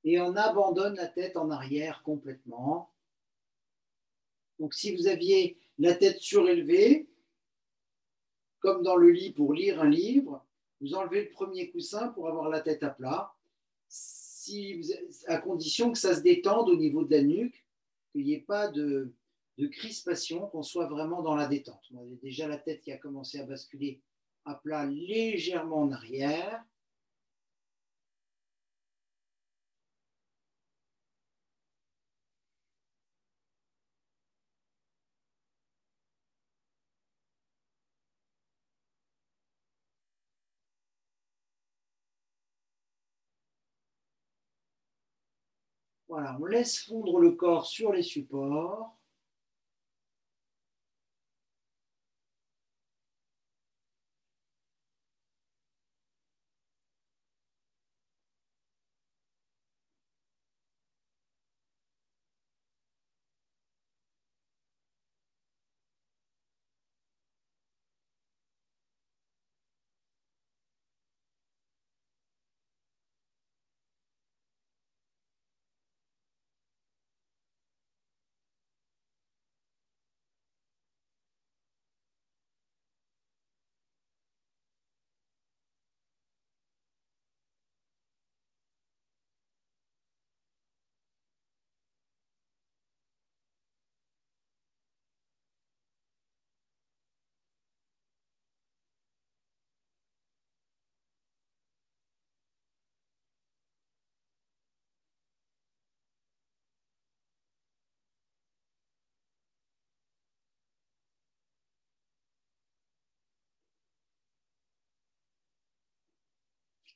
Et on abandonne la tête en arrière complètement. Donc si vous aviez la tête surélevée, comme dans le lit pour lire un livre, vous enlevez le premier coussin pour avoir la tête à plat, à condition que ça se détende au niveau de la nuque, qu'il n'y ait pas de crispation, qu'on soit vraiment dans la détente. Vous avez déjà la tête qui a commencé à basculer à plat légèrement en arrière. Voilà, on laisse fondre le corps sur les supports.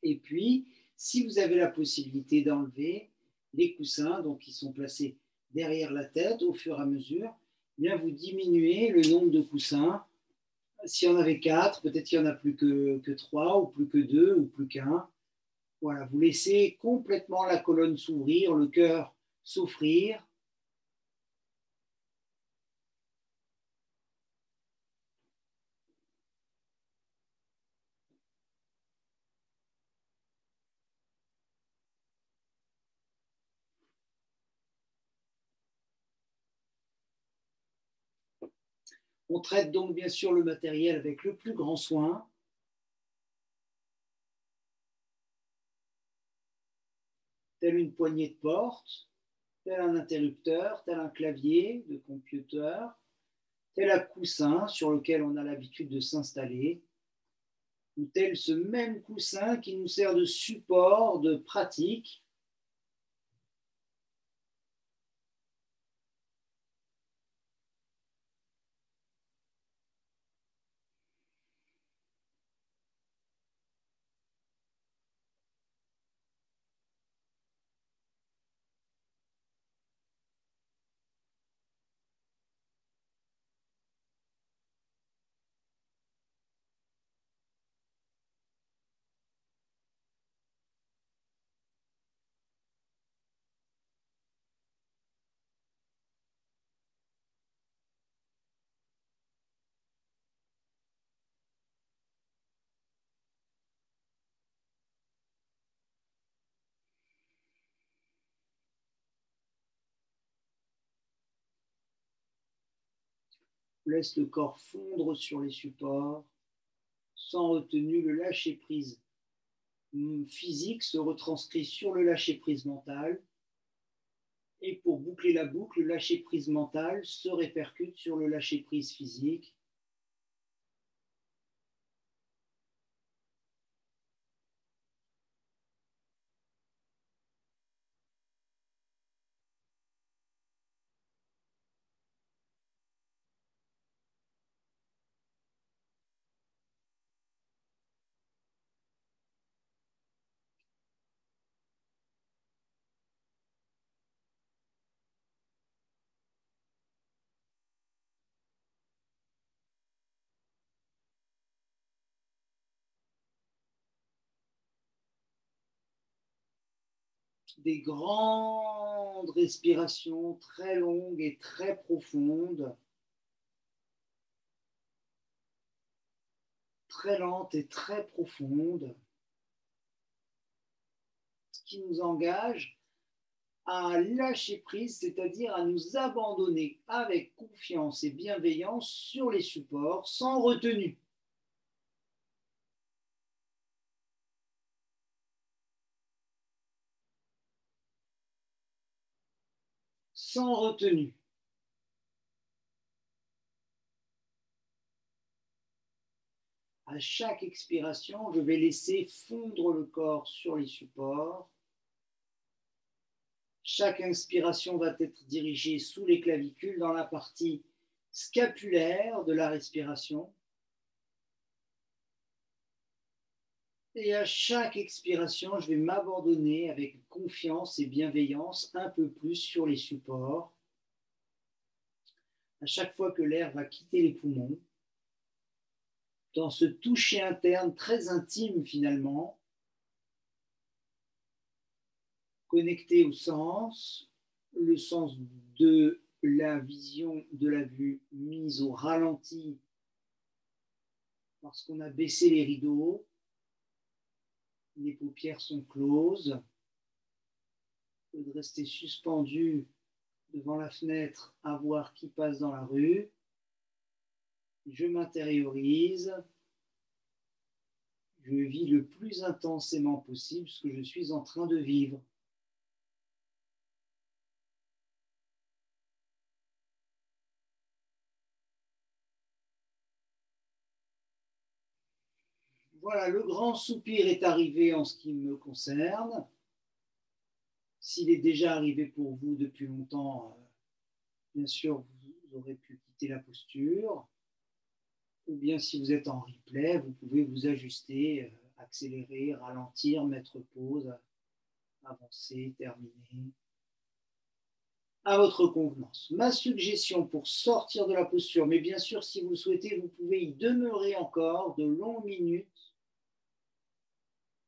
Et puis, si vous avez la possibilité d'enlever les coussins, donc qui sont placés derrière la tête au fur et à mesure, eh bien vous diminuez le nombre de coussins. S'il y en avait 4, peut-être qu'il n'y en a plus que 3, ou plus que 2, ou plus qu'un. Voilà, vous laissez complètement la colonne s'ouvrir, le cœur s'offrir. On traite donc bien sûr le matériel avec le plus grand soin. Telle une poignée de porte, tel un interrupteur, tel un clavier de computer, tel un coussin sur lequel on a l'habitude de s'installer, ou tel ce même coussin qui nous sert de support, de pratique. On laisse le corps fondre sur les supports, sans retenue, le lâcher-prise physique se retranscrit sur le lâcher-prise mental. Et pour boucler la boucle, le lâcher-prise mental se répercute sur le lâcher-prise physique. Des grandes respirations très longues et très profondes, très lentes et très profondes, ce qui nous engage à lâcher prise, c'est-à-dire à nous abandonner avec confiance et bienveillance sur les supports, sans retenue. Sans retenue. À chaque expiration, je vais laisser fondre le corps sur les supports. Chaque inspiration va être dirigée sous les clavicules dans la partie scapulaire de la respiration. Et à chaque expiration, je vais m'abandonner avec confiance et bienveillance un peu plus sur les supports. À chaque fois que l'air va quitter les poumons, dans ce toucher interne très intime finalement, connecté au sens, le sens de la vision, de la vue mise au ralenti parce qu'on a baissé les rideaux, les paupières sont closes, de rester suspendu devant la fenêtre à voir qui passe dans la rue. Je m'intériorise, je vis le plus intensément possible ce que je suis en train de vivre. Voilà, le grand soupir est arrivé en ce qui me concerne. S'il est déjà arrivé pour vous depuis longtemps, bien sûr, vous aurez pu quitter la posture. Ou bien si vous êtes en replay, vous pouvez vous ajuster, accélérer, ralentir, mettre pause, avancer, terminer, à votre convenance. Ma suggestion pour sortir de la posture, mais bien sûr, si vous le souhaitez, vous pouvez y demeurer encore de longues minutes,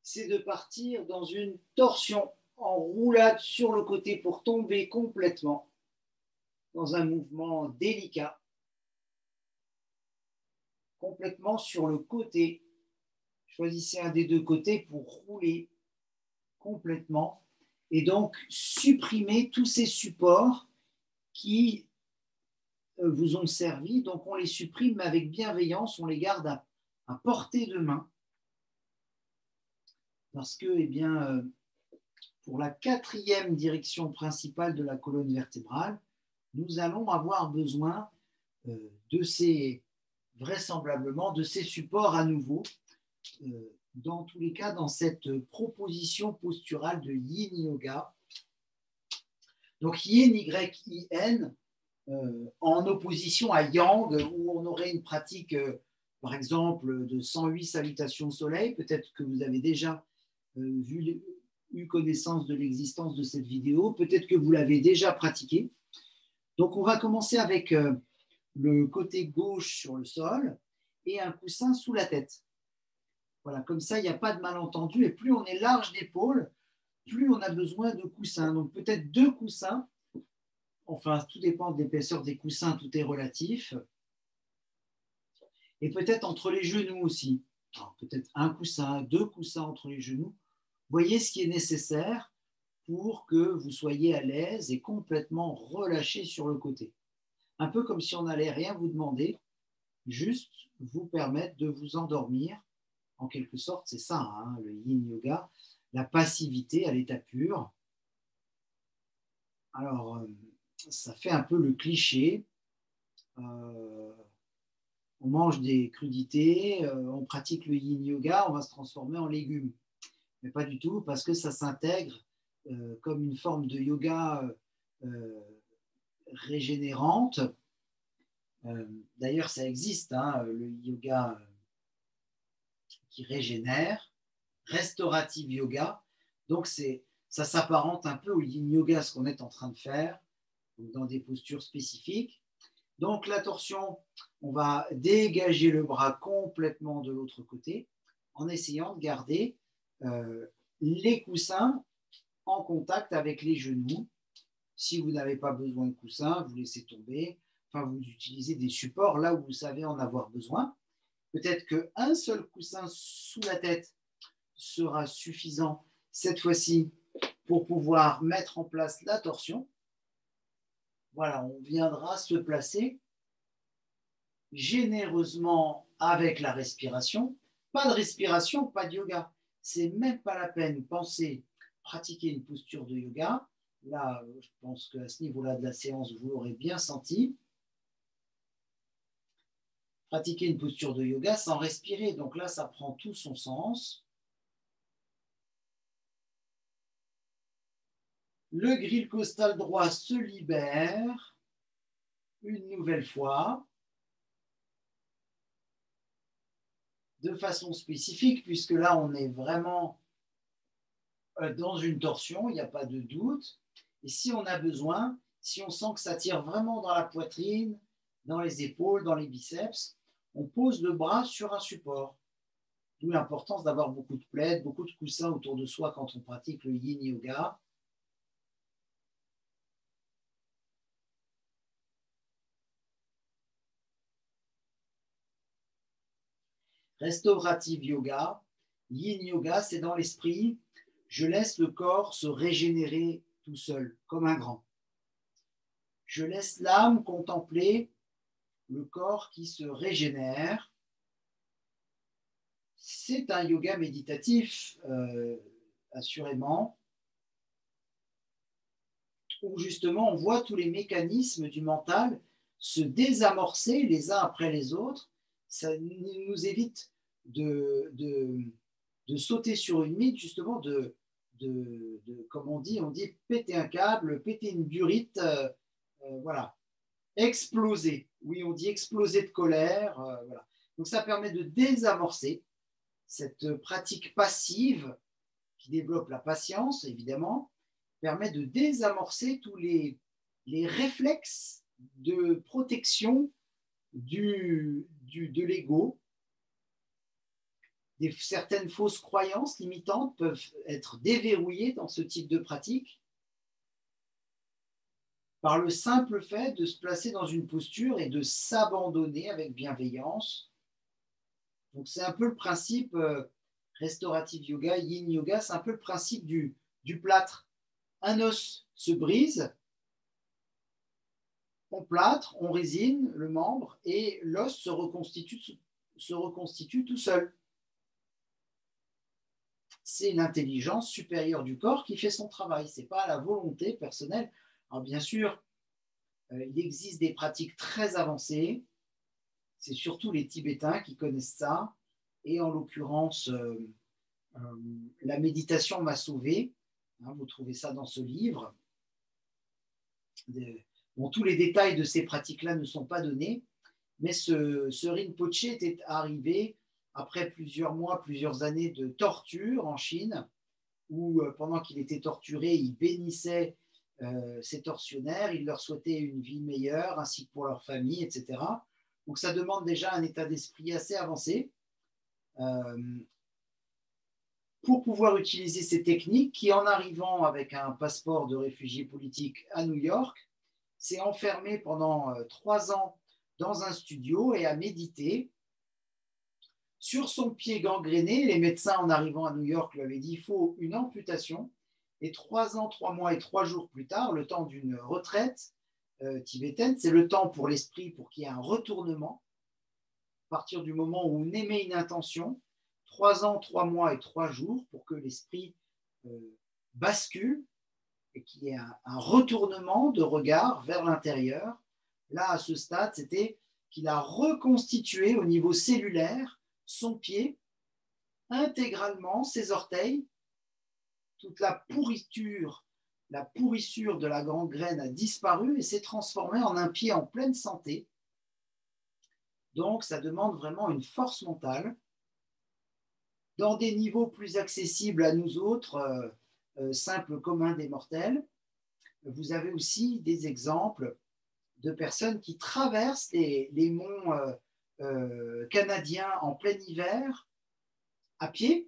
c'est de partir dans une torsion en roulade sur le côté pour tomber complètement dans un mouvement délicat, complètement sur le côté. Choisissez un des deux côtés pour rouler complètement et donc supprimer tous ces supports qui vous ont servi. Donc on les supprime mais avec bienveillance, on les garde à portée de main parce que eh bien, pour la quatrième direction principale de la colonne vertébrale, nous allons avoir besoin de ces, vraisemblablement, de ces supports à nouveau, dans tous les cas, dans cette proposition posturale de Yin Yoga. Donc Yin, Y-I-N, en opposition à Yang, où on aurait une pratique, par exemple, de 108 salutations au soleil. Peut-être que vous avez déjà eu connaissance de l'existence de cette vidéo. Peut-être que vous l'avez déjà pratiquée. Donc, on va commencer avec le côté gauche sur le sol et un coussin sous la tête. Voilà, comme ça, il n'y a pas de malentendu. Et plus on est large d'épaule, plus on a besoin de coussins. Donc, peut-être 2 coussins. Enfin, tout dépend de l'épaisseur des coussins, tout est relatif. Et peut-être entre les genoux aussi. Peut-être 1 coussin, 2 coussins entre les genoux. Voyez ce qui est nécessaire pour que vous soyez à l'aise et complètement relâché sur le côté. Un peu comme si on n'allait rien vous demander, juste vous permettre de vous endormir. En quelque sorte, c'est ça, hein, le yin yoga, la passivité à l'état pur. Alors, ça fait un peu le cliché. On mange des crudités, on pratique le yin yoga, on va se transformer en légumes. Mais pas du tout, parce que ça s'intègre comme une forme de yoga régénérante. D'ailleurs, ça existe, hein, le yoga qui régénère, restaurative yoga. Donc, ça s'apparente un peu au yin yoga, ce qu'on est en train de faire, dans des postures spécifiques. Donc, la torsion, on va dégager le bras complètement de l'autre côté en essayant de garder les coussins en contact avec les genoux. Si vous n'avez pas besoin de coussins, vous laissez tomber. Enfin, vous utilisez des supports là où vous savez en avoir besoin. Peut-être qu'un seul coussin sous la tête sera suffisant cette fois-ci pour pouvoir mettre en place la torsion. Voilà, on viendra se placer généreusement avec la respiration. Pas de respiration, pas de yoga. C'est même pas la peine. Pensez pratiquer une posture de yoga. Là, je pense qu'à ce niveau-là de la séance, vous l'aurez bien senti. Pratiquer une posture de yoga sans respirer. Donc là, ça prend tout son sens. Le grille costal droit se libère une nouvelle fois. de façon spécifique, puisque là, on est vraiment dans une torsion, il n'y a pas de doute. Et si on a besoin, si on sent que ça tire vraiment dans la poitrine, dans les épaules, dans les biceps, on pose le bras sur un support. D'où l'importance d'avoir beaucoup de plaids, beaucoup de coussins autour de soi quand on pratique le yin yoga. Restaurative yoga, yin yoga, c'est dans l'esprit. Je laisse le corps se régénérer tout seul, comme un grand. Je laisse l'âme contempler le corps qui se régénère. C'est un yoga méditatif, assurément, où justement on voit tous les mécanismes du mental se désamorcer les uns après les autres. Ça nous évite de sauter sur une mythe, justement, comme on dit péter un câble, péter une burite, voilà, exploser. Oui, on dit exploser de colère, voilà. Donc ça permet de désamorcer cette pratique passive qui développe la patience, évidemment, permet de désamorcer tous les réflexes de protection de l'ego. Certaines fausses croyances limitantes peuvent être déverrouillées dans ce type de pratique par le simple fait de se placer dans une posture et de s'abandonner avec bienveillance. Donc c'est un peu le principe restaurative yoga, yin yoga, c'est un peu le principe du plâtre. Un os se brise, on plâtre, on résine le membre et l'os se reconstitue tout seul. C'est l'intelligence supérieure du corps qui fait son travail, ce n'est pas la volonté personnelle. Alors bien sûr, il existe des pratiques très avancées, c'est surtout les Tibétains qui connaissent ça, et en l'occurrence, la méditation m'a sauvé. Vous trouvez ça dans ce livre. Bon, tous les détails de ces pratiques-là ne sont pas donnés, mais ce Rinpoche était arrivé après plusieurs mois, plusieurs années de torture en Chine, où pendant qu'il était torturé, il bénissait ses tortionnaires, il leur souhaitait une vie meilleure, ainsi que pour leur famille, etc. Donc ça demande déjà un état d'esprit assez avancé pour pouvoir utiliser ces techniques qui, en arrivant avec un passeport de réfugié politique à New York, s'est enfermé pendant 3 ans dans un studio et a médité. Sur son pied gangréné, les médecins, en arrivant à New York, lui avaient dit qu'il faut une amputation. Et 3 ans, 3 mois et 3 jours plus tard, le temps d'une retraite tibétaine, c'est le temps pour l'esprit pour qu'il y ait un retournement. À partir du moment où on émet une intention, 3 ans, 3 mois et 3 jours pour que l'esprit bascule et qu'il y ait un retournement de regard vers l'intérieur. Là, à ce stade, c'était qu'il a reconstitué au niveau cellulaire son pied intégralement, ses orteils, toute la pourriture de la gangrène a disparu et s'est transformé en un pied en pleine santé. Donc, ça demande vraiment une force mentale. Dans des niveaux plus accessibles à nous autres, simples communs des mortels, vous avez aussi des exemples de personnes qui traversent les monts canadiens en plein hiver à pied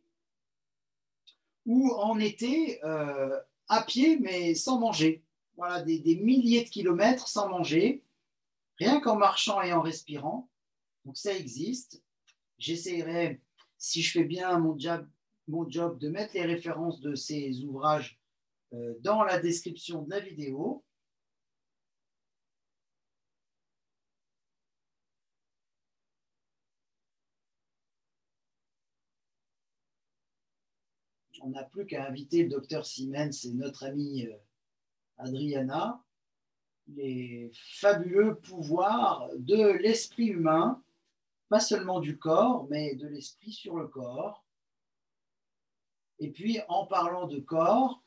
ou en été à pied mais sans manger. Voilà, des milliers de kilomètres sans manger, rien qu'en marchant et en respirant. Donc ça existe. J'essaierai, si je fais bien mon job, de mettre les références de ces ouvrages dans la description de la vidéo. On n'a plus qu'à inviter le docteur Siemens et notre amie Adriana, les fabuleux pouvoirs de l'esprit humain, pas seulement du corps, mais de l'esprit sur le corps. Et puis, en parlant de corps,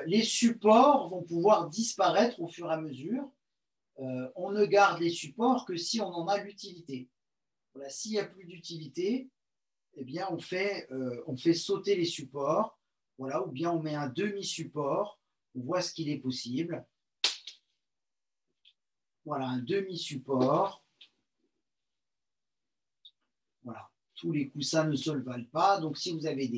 les supports vont pouvoir disparaître au fur et à mesure. On ne garde les supports que si on en a l'utilité. Voilà, s'il n'y a plus d'utilité, eh bien, on fait sauter les supports, voilà, ou bien on met un demi-support, on voit ce qu'il est possible. Voilà, un demi-support. Voilà, tous les coussins ne se le valent pas, donc si vous avez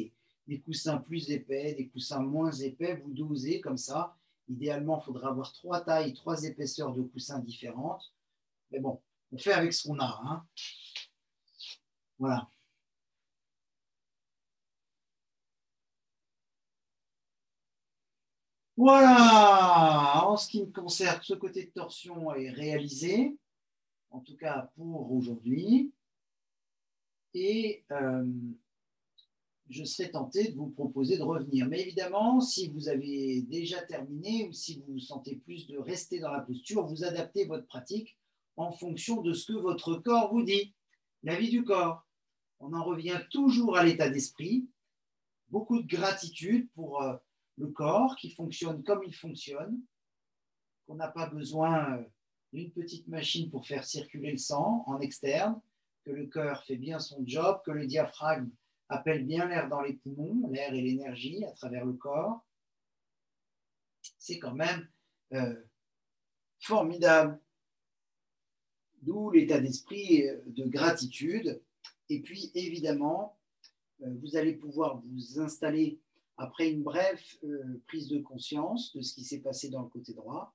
des coussins plus épais, des coussins moins épais, vous dosez comme ça. Idéalement, il faudra avoir 3 tailles, 3 épaisseurs de coussins différentes. Mais bon, on fait avec ce qu'on a, hein. Voilà. Voilà, en ce qui me concerne, ce côté de torsion est réalisé, en tout cas pour aujourd'hui. Et je serais tenté de vous proposer de revenir. Mais évidemment, si vous avez déjà terminé ou si vous sentez plus de rester dans la posture, vous adaptez votre pratique en fonction de ce que votre corps vous dit. La vie du corps. On en revient toujours à l'état d'esprit. Beaucoup de gratitude pour le corps qui fonctionne comme il fonctionne, qu'on n'a pas besoin d'une petite machine pour faire circuler le sang en externe, que le cœur fait bien son job, que le diaphragme appelle bien l'air dans les poumons, l'air et l'énergie à travers le corps. C'est quand même formidable. D'où l'état d'esprit de gratitude. Et puis, évidemment, vous allez pouvoir vous installer après une brève prise de conscience de ce qui s'est passé dans le côté droit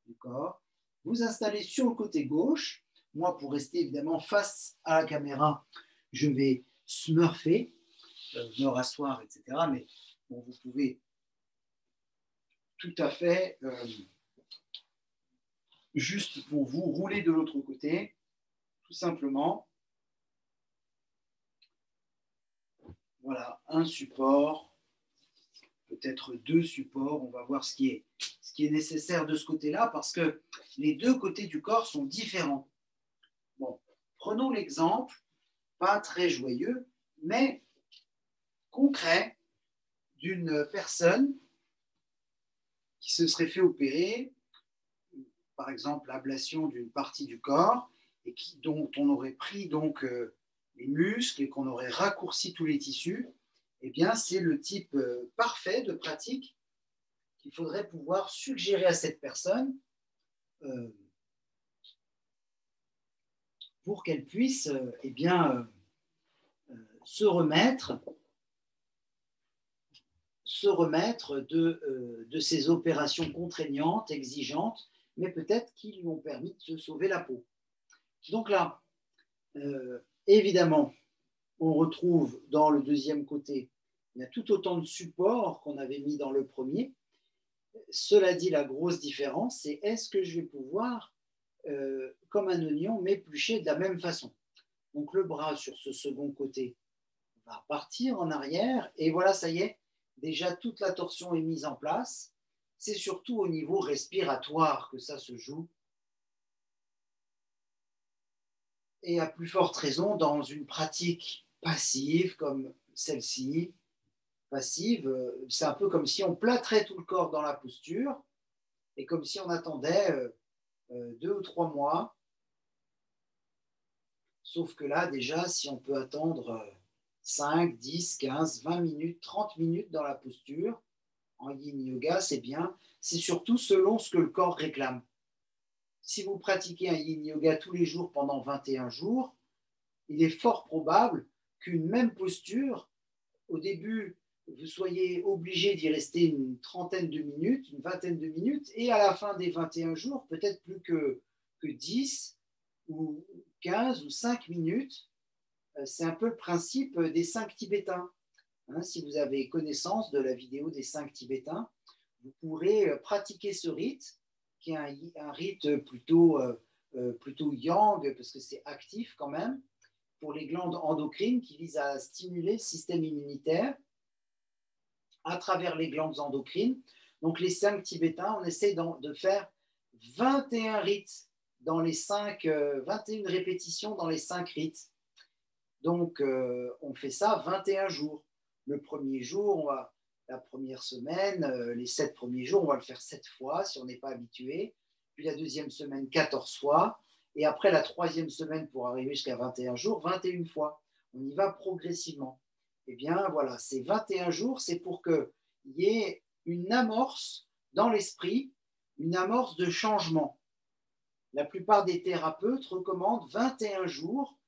du corps. Vous installez sur le côté gauche. Moi, pour rester évidemment face à la caméra, je vais smurfer, me rasseoir, etc. Mais bon, vous pouvez tout à fait, juste pour vous, rouler de l'autre côté, tout simplement. Voilà, un support, peut-être 2 supports. On va voir ce qui est nécessaire de ce côté-là, parce que les 2 côtés du corps sont différents. Bon, prenons l'exemple, pas très joyeux, mais concret, d'une personne qui se serait fait opérer, par exemple l'ablation d'une partie du corps, et dont on aurait pris donc les muscles et qu'on aurait raccourci tous les tissus. Eh bien, c'est le type parfait de pratique qu'il faudrait pouvoir suggérer à cette personne pour qu'elle puisse eh bien, se remettre de ces opérations contraignantes, exigeantes, mais peut-être qui lui ont permis de se sauver la peau. Donc là, évidemment, on retrouve dans le deuxième côté, il y a tout autant de supports qu'on avait mis dans le premier. Cela dit, la grosse différence, c'est est-ce que je vais pouvoir, comme un oignon, m'éplucher de la même façon. Donc le bras sur ce second côté va partir en arrière, et voilà, ça y est, déjà toute la torsion est mise en place. C'est surtout au niveau respiratoire que ça se joue. Et à plus forte raison dans une pratique passive comme celle-ci. Passive, c'est un peu comme si on plâtrait tout le corps dans la posture et comme si on attendait 2 ou 3 mois. Sauf que là, déjà, si on peut attendre 5, 10, 15, 20 minutes, 30 minutes dans la posture, en yin yoga, c'est bien. C'est surtout selon ce que le corps réclame. Si vous pratiquez un yin yoga tous les jours pendant 21 jours, il est fort probable qu'une même posture, au début, vous soyez obligé d'y rester une trentaine de minutes, une vingtaine de minutes, et à la fin des 21 jours, peut-être plus que 10 ou 15 ou 5 minutes. C'est un peu le principe des 5 Tibétains. Si vous avez connaissance de la vidéo des 5 Tibétains, vous pourrez pratiquer ce rite, qui est un rite plutôt yang, parce que c'est actif quand même, pour les glandes endocrines, qui vise à stimuler le système immunitaire à travers les glandes endocrines. Donc les 5 Tibétains, on essaie de faire 21 rites dans les 21 répétitions dans les 5 rites. Donc on fait ça 21 jours. Le premier jour, la première semaine, les 7 premiers jours, on va le faire 7 fois si on n'est pas habitué. Puis la deuxième semaine, 14 fois. Et après la troisième semaine, pour arriver jusqu'à 21 jours, 21 fois. on y va progressivement. Eh bien, voilà, ces 21 jours, c'est pour qu'il y ait une amorce dans l'esprit, une amorce de changement. La plupart des thérapeutes recommandent 21 jours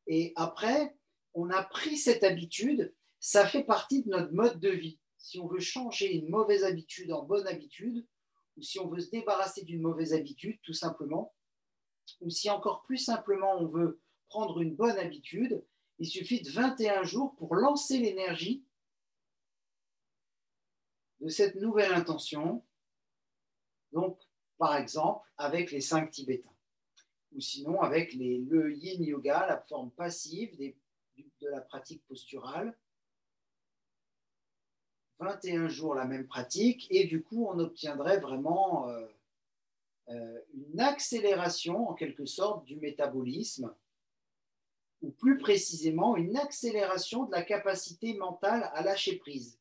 et après, on a pris cette habitude, ça fait partie de notre mode de vie. Si on veut changer une mauvaise habitude en bonne habitude, ou si on veut se débarrasser d'une mauvaise habitude, tout simplement, ou si encore plus simplement on veut prendre une bonne habitude, il suffit de 21 jours pour lancer l'énergie de cette nouvelle intention, donc par exemple avec les 5 Tibétains, ou sinon avec le Yin Yoga, la forme passive de la pratique posturale. 21 jours la même pratique, et du coup on obtiendrait vraiment une accélération en quelque sorte du métabolisme, ou plus précisément une accélération de la capacité mentale à lâcher prise.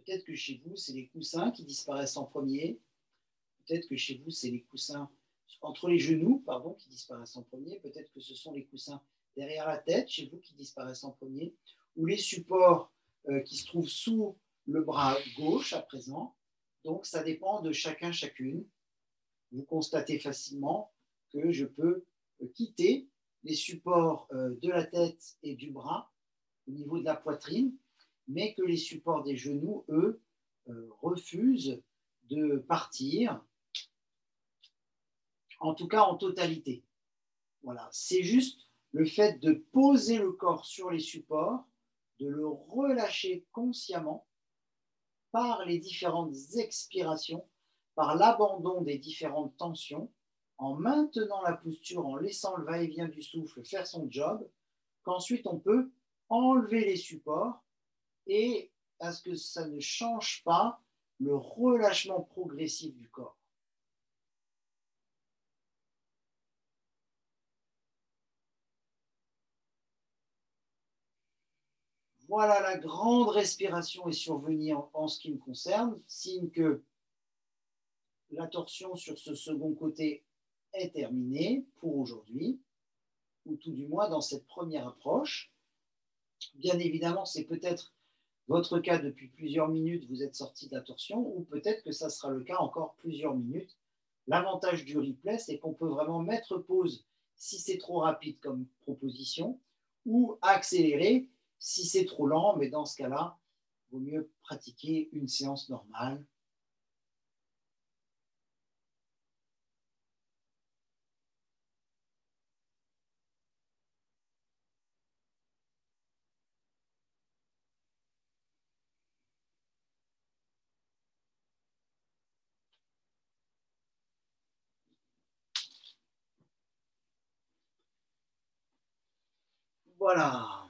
Peut-être que chez vous, c'est les coussins qui disparaissent en premier. Peut-être que chez vous, c'est les coussins entre les genoux, pardon, qui disparaissent en premier. Peut-être que ce sont les coussins derrière la tête, chez vous, qui disparaissent en premier. Ou les supports qui se trouvent sous le bras gauche à présent. Donc, ça dépend de chacun, chacune. Vous constatez facilement que je peux quitter les supports de la tête et du bras au niveau de la poitrine, mais que les supports des genoux, eux, refusent de partir, en tout cas en totalité. Voilà, c'est juste le fait de poser le corps sur les supports, de le relâcher consciemment par les différentes expirations, par l'abandon des différentes tensions, en maintenant la posture, en laissant le va-et-vient du souffle faire son job, qu'ensuite on peut enlever les supports et à ce que ça ne change pas le relâchement progressif du corps. Voilà, la grande respiration est survenue en ce qui me concerne, signe que la torsion sur ce second côté est terminée pour aujourd'hui, ou tout du moins dans cette première approche. Bien évidemment, c'est peut-être votre cas depuis plusieurs minutes, vous êtes sorti de la torsion, ou peut-être que ça sera le cas encore plusieurs minutes. L'avantage du replay, c'est qu'on peut vraiment mettre pause si c'est trop rapide comme proposition, ou accélérer si c'est trop lent, mais dans ce cas-là, il vaut mieux pratiquer une séance normale. Voilà.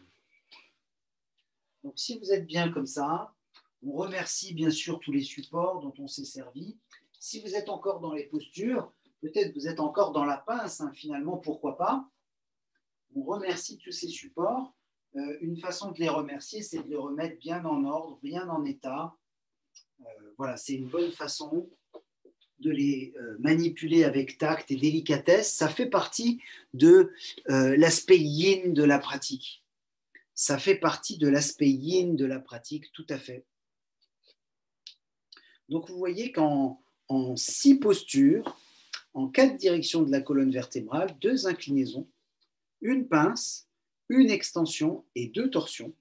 Donc, si vous êtes bien comme ça, on remercie bien sûr tous les supports dont on s'est servi. Si vous êtes encore dans les postures, peut-être vous êtes encore dans la pince, hein, finalement, pourquoi pas. On remercie tous ces supports. Une façon de les remercier, c'est de les remettre bien en ordre, bien en état. Voilà, c'est une bonne façon de les manipuler avec tact et délicatesse. Ça fait partie de l'aspect yin de la pratique. Ça fait partie de l'aspect yin de la pratique, tout à fait. Donc vous voyez qu'en 6 postures, en 4 directions de la colonne vertébrale, 2 inclinaisons, une pince, une extension et 2 torsions,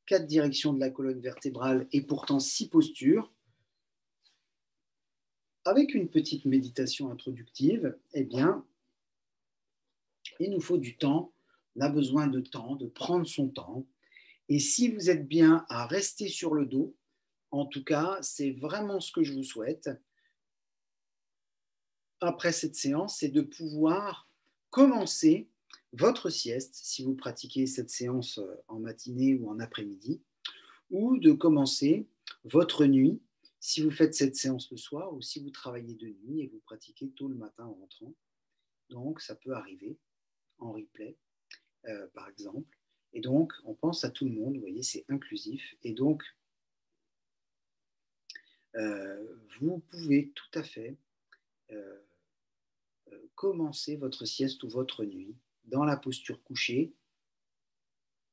4 directions de la colonne vertébrale et pourtant 6 postures, avec une petite méditation introductive, eh bien, il nous faut du temps, on a besoin de temps, de prendre son temps. Et si vous êtes bien à rester sur le dos, en tout cas, c'est vraiment ce que je vous souhaite. Après cette séance, c'est de pouvoir commencer votre sieste, si vous pratiquez cette séance en matinée ou en après-midi, ou de commencer votre nuit, si vous faites cette séance le soir ou si vous travaillez de nuit et vous pratiquez tôt le matin en rentrant. Donc, ça peut arriver en replay, par exemple. Et donc, on pense à tout le monde, vous voyez, c'est inclusif. Et donc, vous pouvez tout à fait euh, commencer votre sieste ou votre nuit dans la posture couchée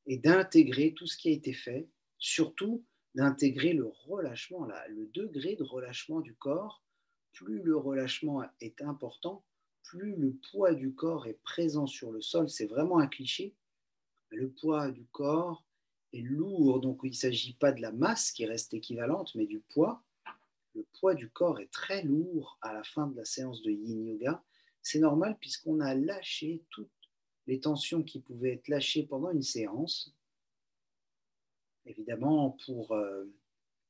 et d'intégrer tout ce qui a été fait, surtout d'intégrer le relâchement, le degré de relâchement du corps. Plus le relâchement est important, plus le poids du corps est présent sur le sol. C'est vraiment un cliché. Le poids du corps est lourd, donc il ne s'agit pas de la masse qui reste équivalente, mais du poids. Le poids du corps est très lourd à la fin de la séance de yin yoga. C'est normal puisqu'on a lâché toutes les tensions qui pouvaient être lâchées pendant une séance. Évidemment, pour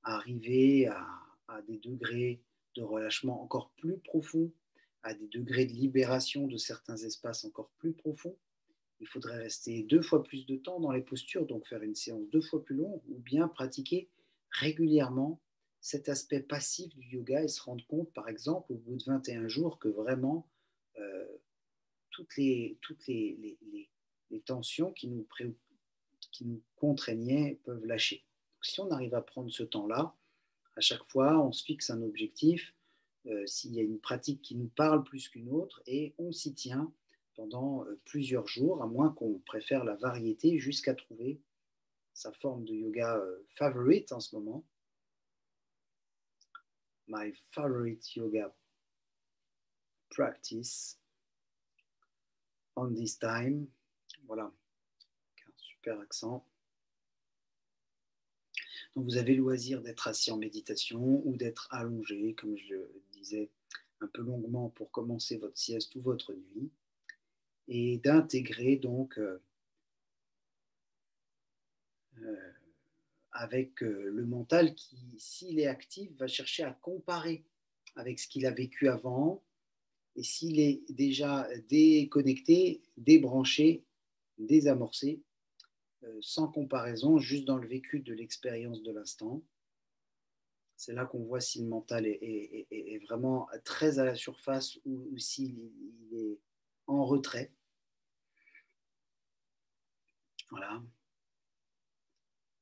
arriver à des degrés de relâchement encore plus profonds, à des degrés de libération de certains espaces encore plus profonds, il faudrait rester 2 fois plus de temps dans les postures, donc faire une séance 2 fois plus longue, ou bien pratiquer régulièrement cet aspect passif du yoga et se rendre compte, par exemple, au bout de 21 jours, que vraiment euh, toutes les tensions qui nous contraignaient peuvent lâcher. Donc, si on arrive à prendre ce temps-là, à chaque fois, on se fixe un objectif, s'il y a une pratique qui nous parle plus qu'une autre, et on s'y tient pendant plusieurs jours, à moins qu'on préfère la variété, jusqu'à trouver sa forme de yoga favorite en ce moment. My favorite yoga practice on this time. Voilà, un super accent. Donc vous avez le loisir d'être assis en méditation ou d'être allongé, comme je le disais un peu longuement pour commencer votre sieste ou votre nuit, et d'intégrer donc avec le mental qui, s'il est actif, va chercher à comparer avec ce qu'il a vécu avant, et s'il est déjà déconnecté, débranché, désamorcé, sans comparaison, juste dans le vécu de l'expérience de l'instant. C'est là qu'on voit si le mental est vraiment très à la surface ou s'il est en retrait. Voilà.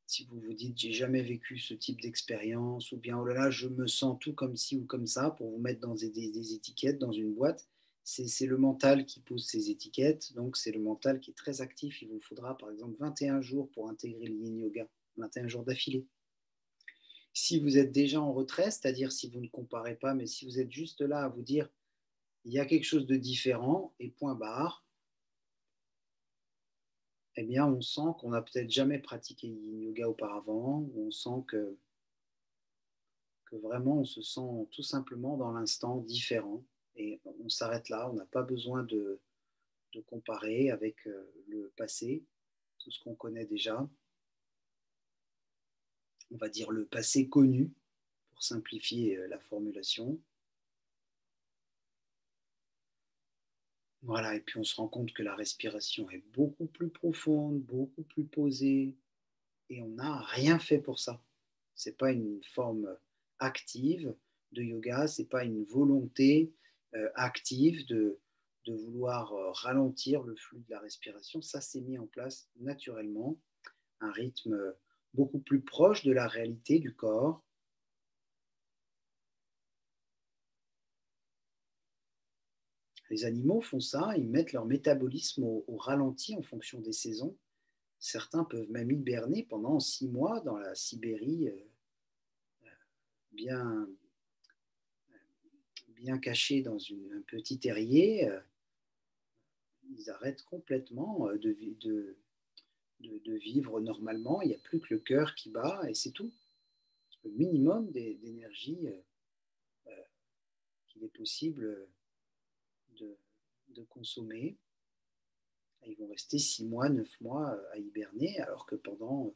Si vous vous dites j'ai jamais vécu ce type d'expérience, ou bien oh là là, je me sens tout comme ci ou comme ça, pour vous mettre dans des étiquettes, dans une boîte, c'est le mental qui pose ces étiquettes, donc c'est le mental qui est très actif. Il vous faudra par exemple 21 jours pour intégrer le yin yoga, 21 jours d'affilée. Si vous êtes déjà en retrait, c'est-à-dire si vous ne comparez pas, mais si vous êtes juste là à vous dire il y a quelque chose de différent et point barre, eh bien on sent qu'on n'a peut-être jamais pratiqué yin yoga auparavant, ou on sent que vraiment on se sent tout simplement dans l'instant différent, et on s'arrête là, on n'a pas besoin de comparer avec le passé, tout ce qu'on connaît déjà, on va dire le passé connu pour simplifier la formulation. Voilà, et puis on se rend compte que la respiration est beaucoup plus profonde, beaucoup plus posée, et on n'a rien fait pour ça. C'est pas une forme active de yoga, c'est pas une volonté active de vouloir ralentir le flux de la respiration. Ça s'est mis en place naturellement, un rythme beaucoup plus proche de la réalité du corps. Les animaux font ça, ils mettent leur métabolisme au ralenti en fonction des saisons. Certains peuvent même hiberner pendant 6 mois dans la Sibérie, bien, bien cachés dans un petit terrier. Ils arrêtent complètement de vivre normalement. Il n'y a plus que le cœur qui bat et c'est tout. Le minimum d'énergie qu'il est possible de, de consommer. Ils vont rester 6 mois, 9 mois à hiberner, alors que pendant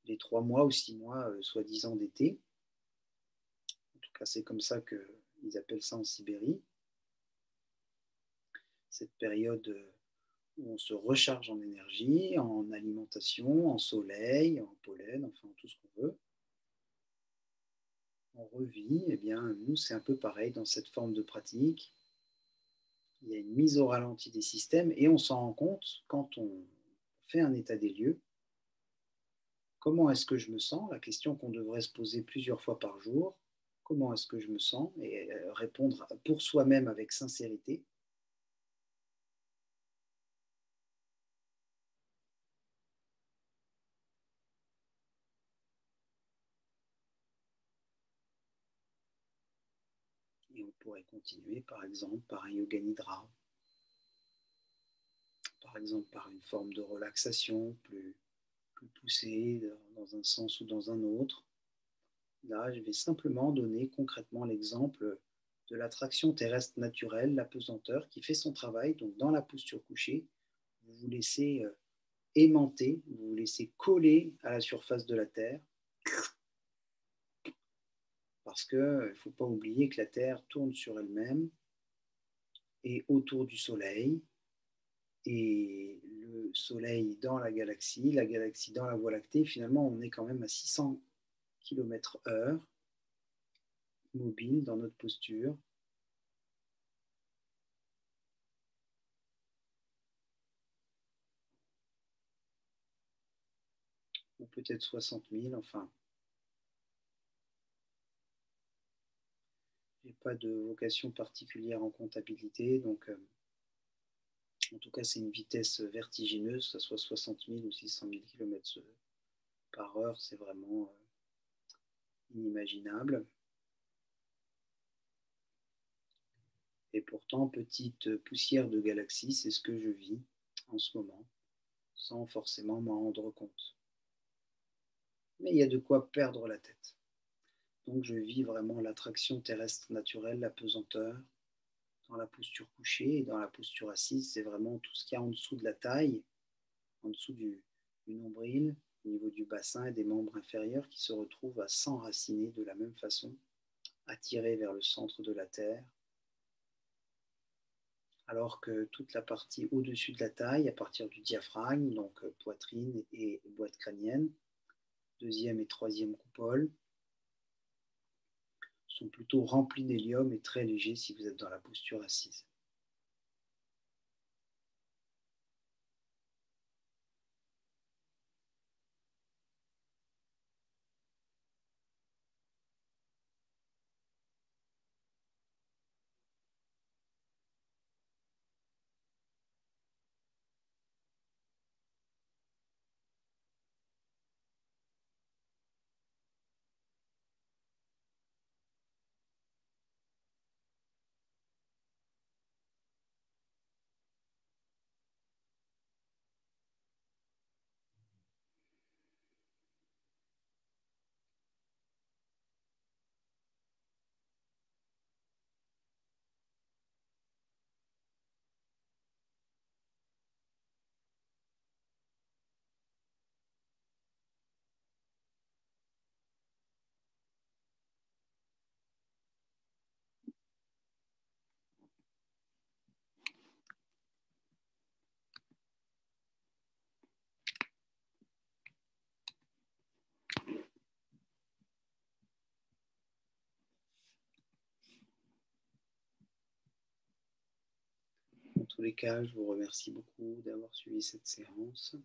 les 3 mois ou 6 mois, soi-disant d'été, en tout cas c'est comme ça qu'ils appellent ça en Sibérie, cette période où on se recharge en énergie, en alimentation, en soleil, en pollen, enfin tout ce qu'on veut. revit, eh bien, nous, c'est un peu pareil dans cette forme de pratique. Il y a une mise au ralenti des systèmes et on s'en rend compte quand on fait un état des lieux. Comment est-ce que je me sens? La question qu'on devrait se poser plusieurs fois par jour. Comment est-ce que je me sens? Et répondre pour soi-même avec sincérité. Et on pourrait continuer, par exemple, par un yoga nidra, par exemple par une forme de relaxation plus poussée dans un sens ou dans un autre. Là, je vais simplement donner concrètement l'exemple de l'attraction terrestre naturelle, la pesanteur, qui fait son travail. Donc, dans la posture couchée, vous vous laissez aimanter, vous vous laissez coller à la surface de la Terre, parce qu'il ne faut pas oublier que la Terre tourne sur elle-même et autour du Soleil, et le Soleil dans la galaxie dans la Voie lactée. Finalement, on est quand même à 600 km/h, mobile dans notre posture. Ou peut-être 60 000, enfin, j'ai pas de vocation particulière en comptabilité, donc en tout cas c'est une vitesse vertigineuse, que ce soit 60 000 ou 600 000 km par heure, c'est vraiment inimaginable. Et pourtant, petite poussière de galaxie, c'est ce que je vis en ce moment, sans forcément m'en rendre compte. Mais il y a de quoi perdre la tête. Donc je vis vraiment l'attraction terrestre naturelle, la pesanteur, dans la posture couchée et dans la posture assise, c'est vraiment tout ce qu'il y a en dessous de la taille, en dessous du nombril, au niveau du bassin et des membres inférieurs qui se retrouvent à s'enraciner de la même façon, attirés vers le centre de la Terre, alors que toute la partie au-dessus de la taille, à partir du diaphragme, donc poitrine et boîte crânienne, deuxième et troisième coupole, sont plutôt remplis d'hélium et très légers si vous êtes dans la posture assise. Dans tous les cas, je vous remercie beaucoup d'avoir suivi cette séance.